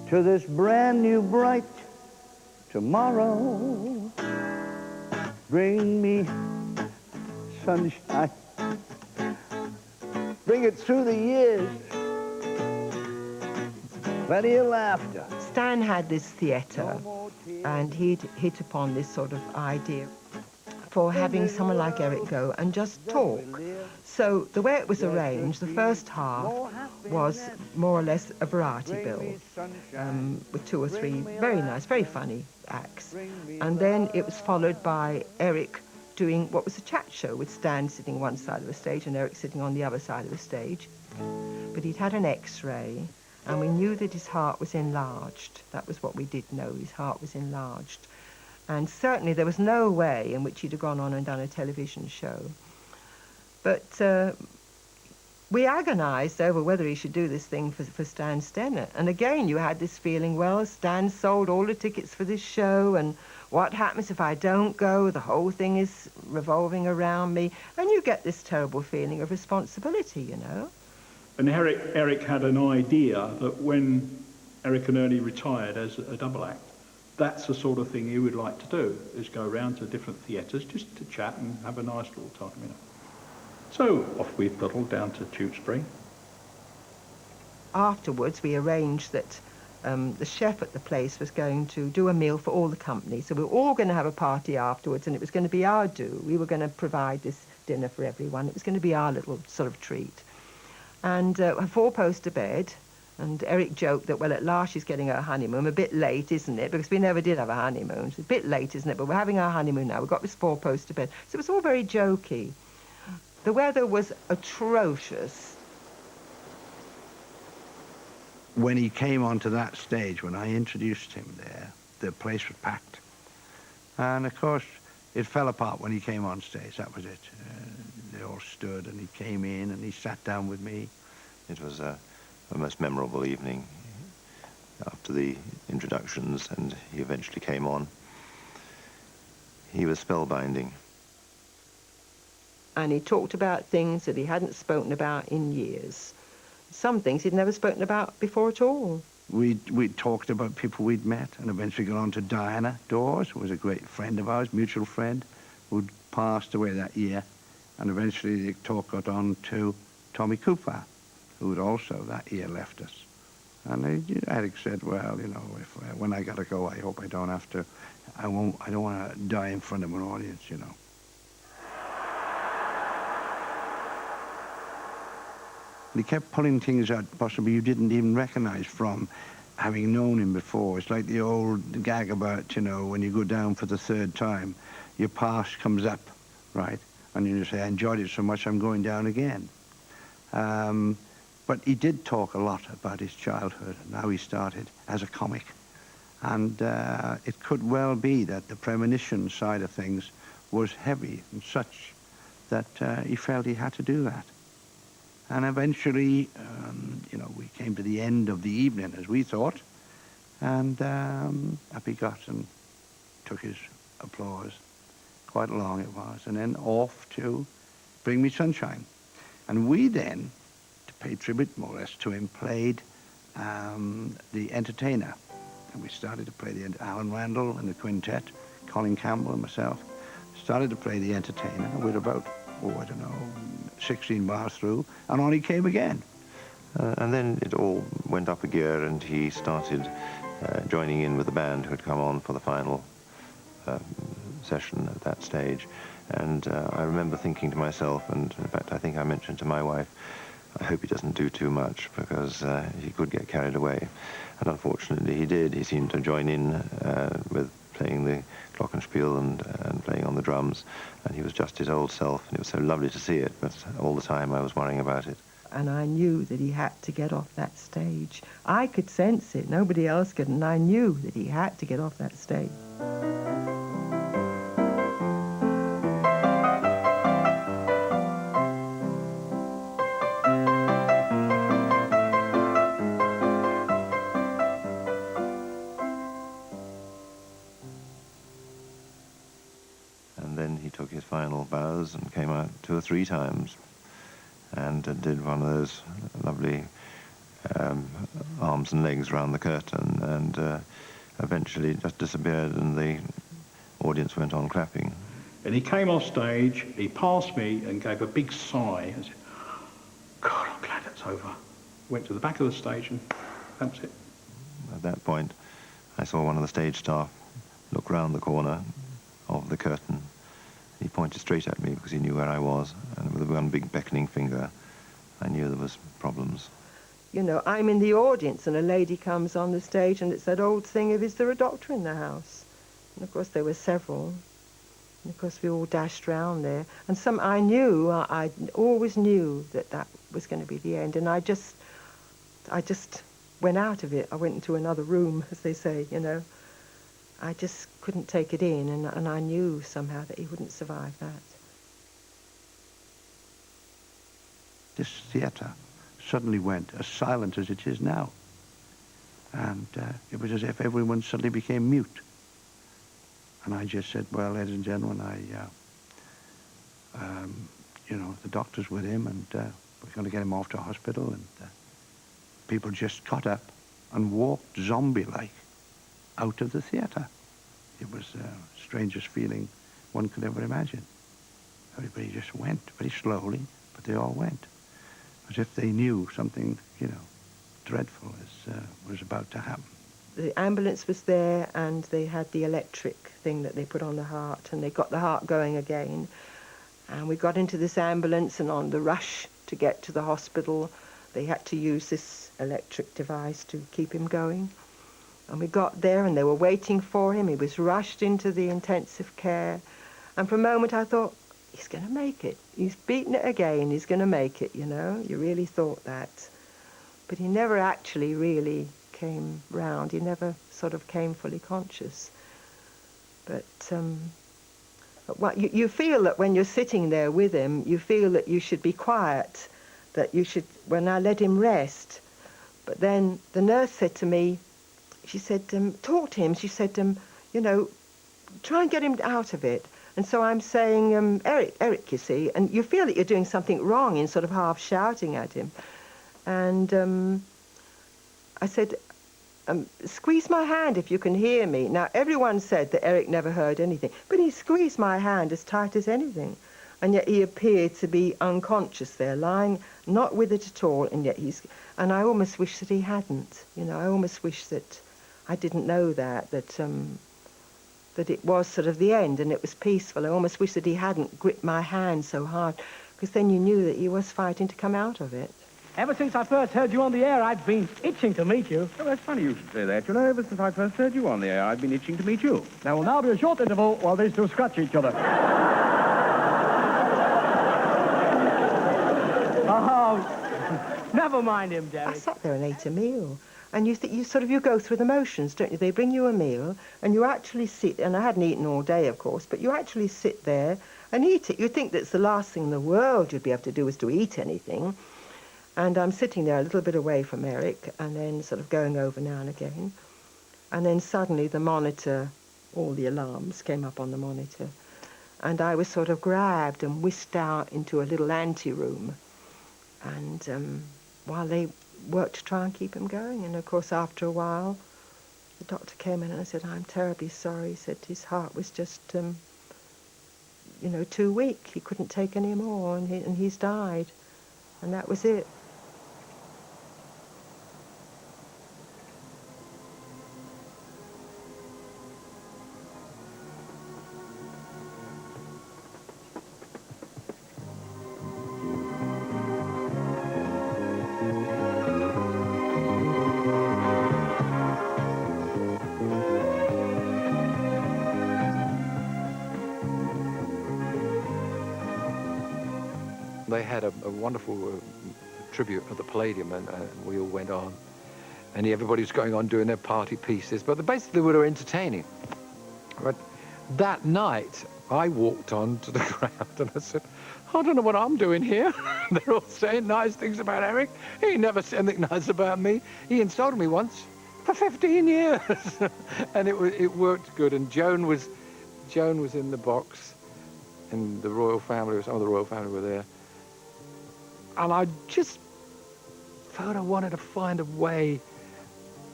S17: to this brand new bright tomorrow. Bring me sunshine, bring it through the years, plenty of laughter.
S15: Stan had this theatre, and he'd hit upon this sort of idea for having someone like Eric go and just talk. So the way it was arranged, the first half was more or less a variety bill with 2 or 3 very nice, very funny acts. And then it was followed by Eric doing what was a chat show with Stan sitting one side of the stage and Eric sitting on the other side of the stage. But he'd had an X-ray, and we knew that his heart was enlarged. That was what we did know, his heart was enlarged. And certainly there was no way in which he'd have gone on and done a television show. But we agonised over whether he should do this thing for Stan Stennett. And again, you had this feeling, well, Stan sold all the tickets for this show, and what happens if I don't go? The whole thing is revolving around me. And you get this terrible feeling of responsibility, you know.
S2: And Eric had an idea that when Eric and Ernie retired as a double act, that's the sort of thing he would like to do, is go around to different theatres just to chat and have a nice little time, you know. So off we puddled down to Tewkesbury.
S15: Afterwards, we arranged that the chef at the place was going to do a meal for all the company. So we were all going to have a party afterwards, and it was going to be our do. We were going to provide this dinner for everyone. It was going to be our little sort of treat. And a 4-poster bed, and Eric joked that, well, at last she's getting her honeymoon. A bit late, isn't it? Because we never did have a honeymoon. It's a bit late, isn't it? But we're having our honeymoon now. We've got this 4-poster bed. So it was all very jokey. The weather was atrocious.
S13: When he came onto that stage, when I introduced him there, the place was packed. And, of course, it fell apart when he came on stage. That was it. They all stood, and he came in, and he sat down with me.
S6: It was a most memorable evening after the introductions, and he eventually came on. He was spellbinding.
S15: And he talked about things that he hadn't spoken about in years. Some things he'd never spoken about before at all.
S13: We talked about people we'd met, and eventually got on to Diana Dawes, who was a great friend of ours, mutual friend, who'd passed away that year. And eventually the talk got on to Tommy Cooper, who had also that year left us. And Eric said, well, you know, when I gotta go, I hope I don't have to, I don't want to die in front of an audience, you know. And he kept pulling things out possibly you didn't even recognize from having known him before. It's like the old gag about, you know, when you go down for the 3rd time, your past comes up, right? And you say, I enjoyed it so much, I'm going down again. But he did talk a lot about his childhood and how he started as a comic. And it could well be that the premonition side of things was heavy and such that he felt he had to do that. And eventually, you know, we came to the end of the evening, as we thought, and up he got and took his applause. Quite long it was, and then off to Bring Me Sunshine. And we then, to pay tribute more or less to him, played the entertainer. And we started to play Alan Randall and the quintet, Colin Campbell and myself, started to play the entertainer with about, I don't know, 16 bars through, and on he came again.
S6: And then it all went up a gear, and he started joining in with the band who had come on for the final session at that stage. And I remember thinking to myself, and in fact I think I mentioned to my wife, I hope he doesn't do too much, because he could get carried away. And unfortunately he did. He seemed to join in with playing the glockenspiel and playing on the drums, and he was just his old self, and it was so lovely to see it, but all the time I was worrying about it.
S15: And I knew that he had to get off that stage. I could sense it, nobody else could, and I knew that he had to get off that stage.
S6: And then he took his final bows and came out 2 or 3 times and did one of those lovely arms and legs around the curtain, and eventually just disappeared, and the audience went on clapping.
S2: And he came off stage, he passed me and gave a big sigh and said, God, I'm glad it's over. Went to the back of the stage and that's it.
S6: At that point, I saw one of the stage staff look round the corner of the curtain. He pointed straight at me because he knew where I was, and with one big beckoning finger, I knew there was problems.
S15: You know, I'm in the audience and a lady comes on the stage and it's that old thing of, is there a doctor in the house? And of course there were several. And of course we all dashed round there. And I always knew that that was going to be the end. And I just went out of it. I went into another room, as they say, you know. I just couldn't take it in, and I knew somehow that he wouldn't survive that.
S13: This theatre suddenly went as silent as it is now. And it was as if everyone suddenly became mute. And I just said, well, ladies and gentlemen, you know, the doctor's with him, and we're going to get him off to a hospital. And people just got up and walked zombie-like out of the theatre. It was the strangest feeling one could ever imagine. Everybody just went very slowly, but they all went, as if they knew something, you know, dreadful was about to happen.
S15: The ambulance was there, and they had the electric thing that they put on the heart, and they got the heart going again. And we got into this ambulance, and on the rush to get to the hospital, they had to use this electric device to keep him going. And we got there, and they were waiting for him. He was rushed into the intensive care. And for a moment I thought, he's going to make it. He's beaten it again. He's going to make it, you know. You really thought that. But he never actually really came round. He never sort of came fully conscious. But you feel that when you're sitting there with him, you feel that you should be quiet, that you should, when I let him rest. But then the nurse said to me, she said, talk to him. She said, you know, try and get him out of it. And so I'm saying, Eric, you see, and you feel that you're doing something wrong in sort of half shouting at him. And I said, squeeze my hand if you can hear me. Now, everyone said that Eric never heard anything, but he squeezed my hand as tight as anything. And yet he appeared to be unconscious there, lying, not with it at all, and yet and I almost wish that he hadn't. You know, I almost wish that I didn't know that it was sort of the end and it was peaceful. I almost wish that he hadn't gripped my hand so hard, because then you knew that he was fighting to come out of it.
S11: Ever since I first heard you on the air, I've been itching to meet you.
S8: Oh, that's funny you should say that. You know, ever since I first heard you on the air, I've been itching to meet you.
S11: There will now be a short interval while these two scratch each other. Oh, never mind him, Derek.
S15: I sat there and ate a meal. And you go through the motions, don't you? They bring you a meal, and you actually sit, and I hadn't eaten all day, of course, but you actually sit there and eat it. You think that's the last thing in the world you'd be able to do is to eat anything. And I'm sitting there a little bit away from Eric, and then sort of going over now and again. And then suddenly the monitor, all the alarms came up on the monitor. And I was sort of grabbed and whisked out into a little ante-room. And while they worked to try and keep him going. And of course, after a while, the doctor came in and I said, I'm terribly sorry. He said his heart was just, you know, too weak. He couldn't take any more, and he's died. And that was it.
S5: they had a wonderful tribute at the Palladium, and we all went on. And everybody was going on doing their party pieces, but basically they were entertaining. But that night, I walked on to the crowd and I said, I don't know what I'm doing here. They're all saying nice things about Eric. He never said anything nice about me. He insulted me once for 15 years. And it worked good. And Joan was in the box, and the royal family, some of the royal family were there. And I just felt I wanted to find a way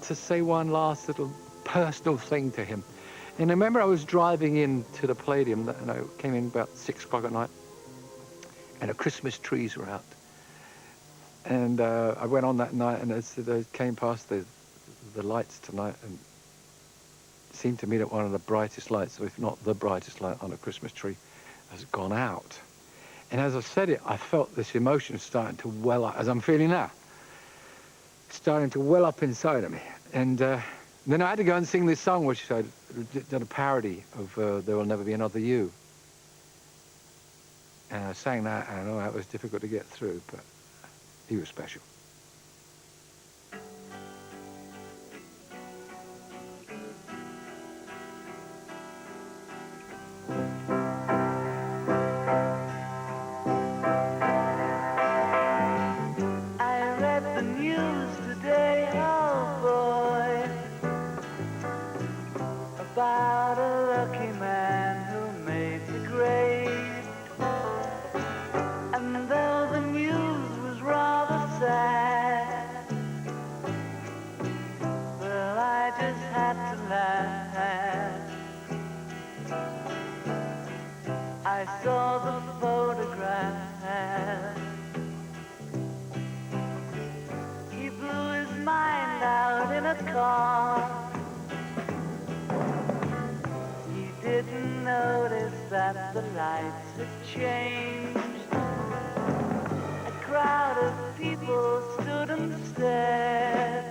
S5: to say one last little personal thing to him. And I remember I was driving into the Palladium, and I came in about 6 o'clock at night, and the Christmas trees were out. And I went on that night, and as I came past the lights tonight, and it seemed to me that one of the brightest lights, if not the brightest light on a Christmas tree, has gone out. And as I said it, I felt this emotion starting to well up, as I'm feeling now, starting to well up inside of me. And then I had to go and sing this song, which I did a parody of There Will Never Be Another You. And I sang that, and I know that was difficult to get through, but he was special.
S20: About a lucky man who made the grade. And though the news was rather sad, well, I just had to laugh. I saw the photograph. He blew his mind out in a car. Didn't notice that the lights had changed. A crowd of people stood and stared.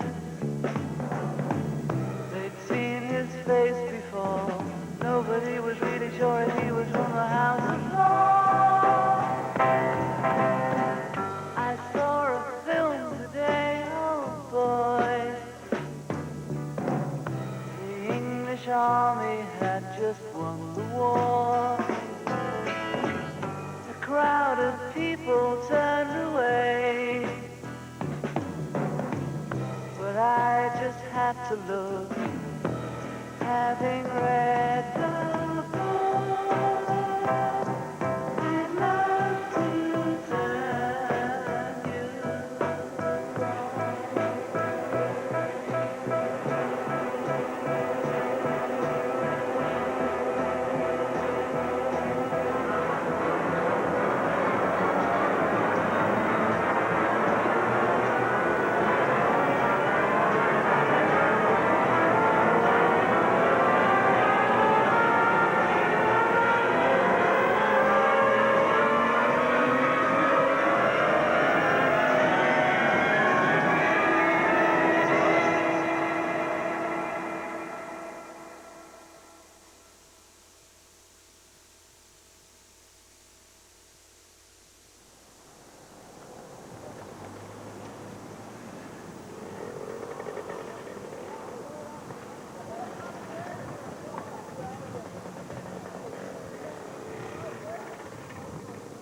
S20: They'd seen his face before. Nobody was really sure if he was from the House of Lords. I saw a film today, oh boy. The English army had just won the war. A crowd of people turned away, but I just had to look, having read the book. I'd love to tell you.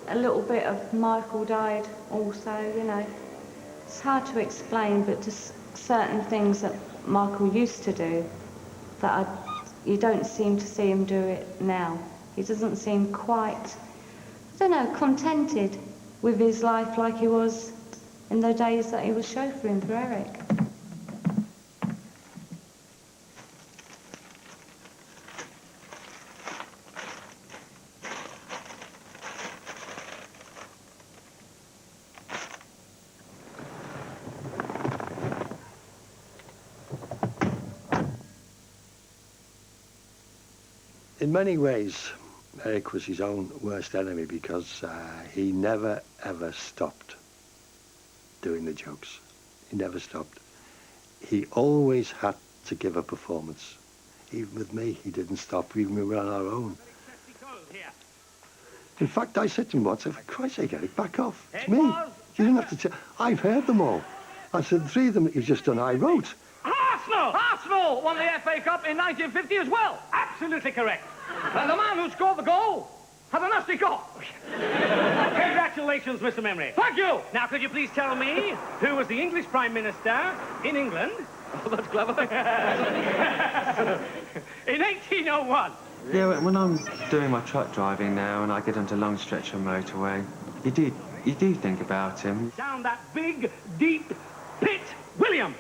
S21: A little bit of Michael died also, you know. It's hard to explain, but just certain things that Michael used to do that you don't seem to see him do it now. He doesn't seem quite, I don't know, contented with his life like he was in the days that he was chauffeuring for Eric.
S12: In many ways, Eric was his own worst enemy because he never, ever stopped doing the jokes. He never stopped. He always had to give a performance. Even with me, he didn't stop, even when we were on our own. In fact, I said to him once, for Christ's sake, Eric, back off. It's me. You didn't have to tell. I've heard them all. I said, the three of them that you've just done, I wrote.
S11: Arsenal won the FA Cup in 1950 as well. Absolutely correct. And the man who scored the goal had a nasty cough. Congratulations, Mr. Memory. Thank you. Now, could you please tell me who was the English Prime Minister in England? Oh, that's clever. In 1801.
S3: Yeah, when I'm doing my truck driving now and I get onto long stretch of motorway, you do think about him.
S11: Down that big, deep pit, William.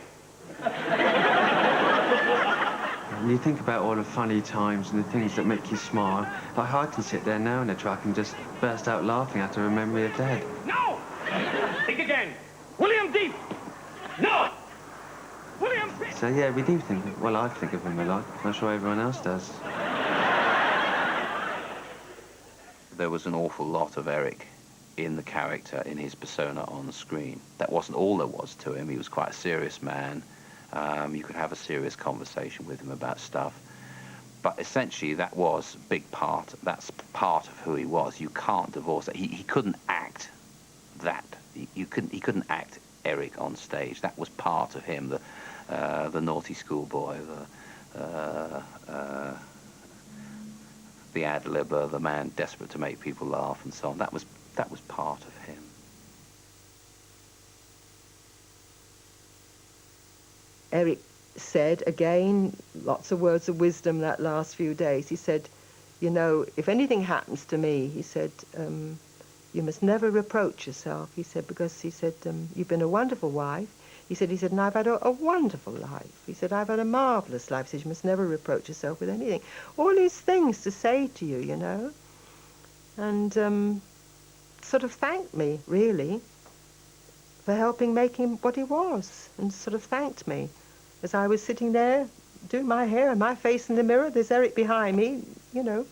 S3: And you think about all the funny times and the things that make you smile. Like I can sit there now in the truck and just burst out laughing after a memory of Dad.
S11: No! Think again. William Deep. No! William Pitt.
S3: So yeah, we do think, well, I think of him a lot. I'm sure everyone else does.
S4: There was an awful lot of Eric in the character, in his persona on the screen. That wasn't all there was to him. He was quite a serious man. You could have a serious conversation with him about stuff. But essentially, that was a big part. That's part of who he was. You can't divorce that. He couldn't act that. He couldn't act Eric on stage. That was part of him. The naughty schoolboy, the ad-libber, the man desperate to make people laugh, and so on. That was part of him.
S15: Eric said, again, lots of words of wisdom that last few days. He said, you know, if anything happens to me, he said, you must never reproach yourself. He said, because he said, you've been a wonderful wife. He said, and I've had a wonderful life. He said, I've had a marvellous life. He said, you must never reproach yourself with anything. All these things to say to you, you know. And sort of thanked me, really, for helping make him what he was. And sort of thanked me. As I was sitting there, doing my hair and my face in the mirror, there's Eric behind me, you know,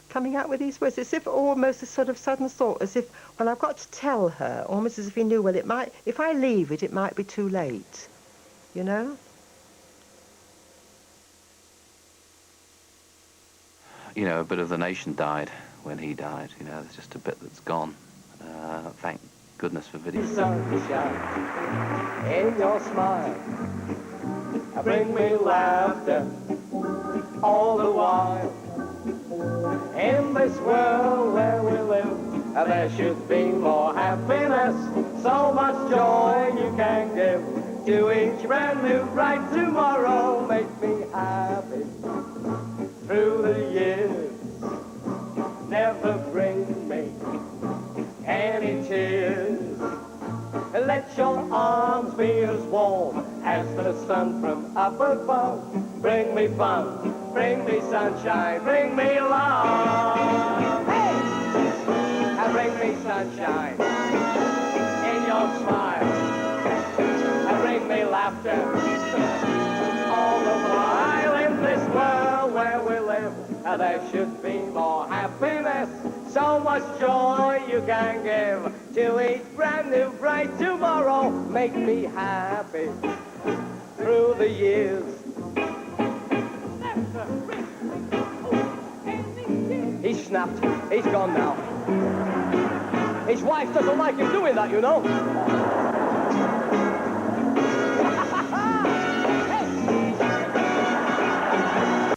S15: coming out with these words, as if almost a sort of sudden thought, as if, well, I've got to tell her, almost as if he knew, well, it might, if I leave it, it might be too late, you know?
S4: You know, a bit of the nation died when he died. You know, there's just a bit that's gone. Thank goodness for video.
S20: Sunshine in your smile, bring me laughter all the while. In this world where we live, there should be more happiness, so much joy you can give to each brand new bright tomorrow. Make me happy through the years, never bring me any tears. Let your arms be as warm as the sun from up above. Bring me fun, bring me sunshine, bring me love. Hey! And bring me sunshine in your smile. And bring me laughter all the while. In this world where we live, there should be more happiness, so much joy you can give to each brand new bright tomorrow. Make me happy through the years. He's snapped. He's gone now. His wife doesn't like him doing that, you know.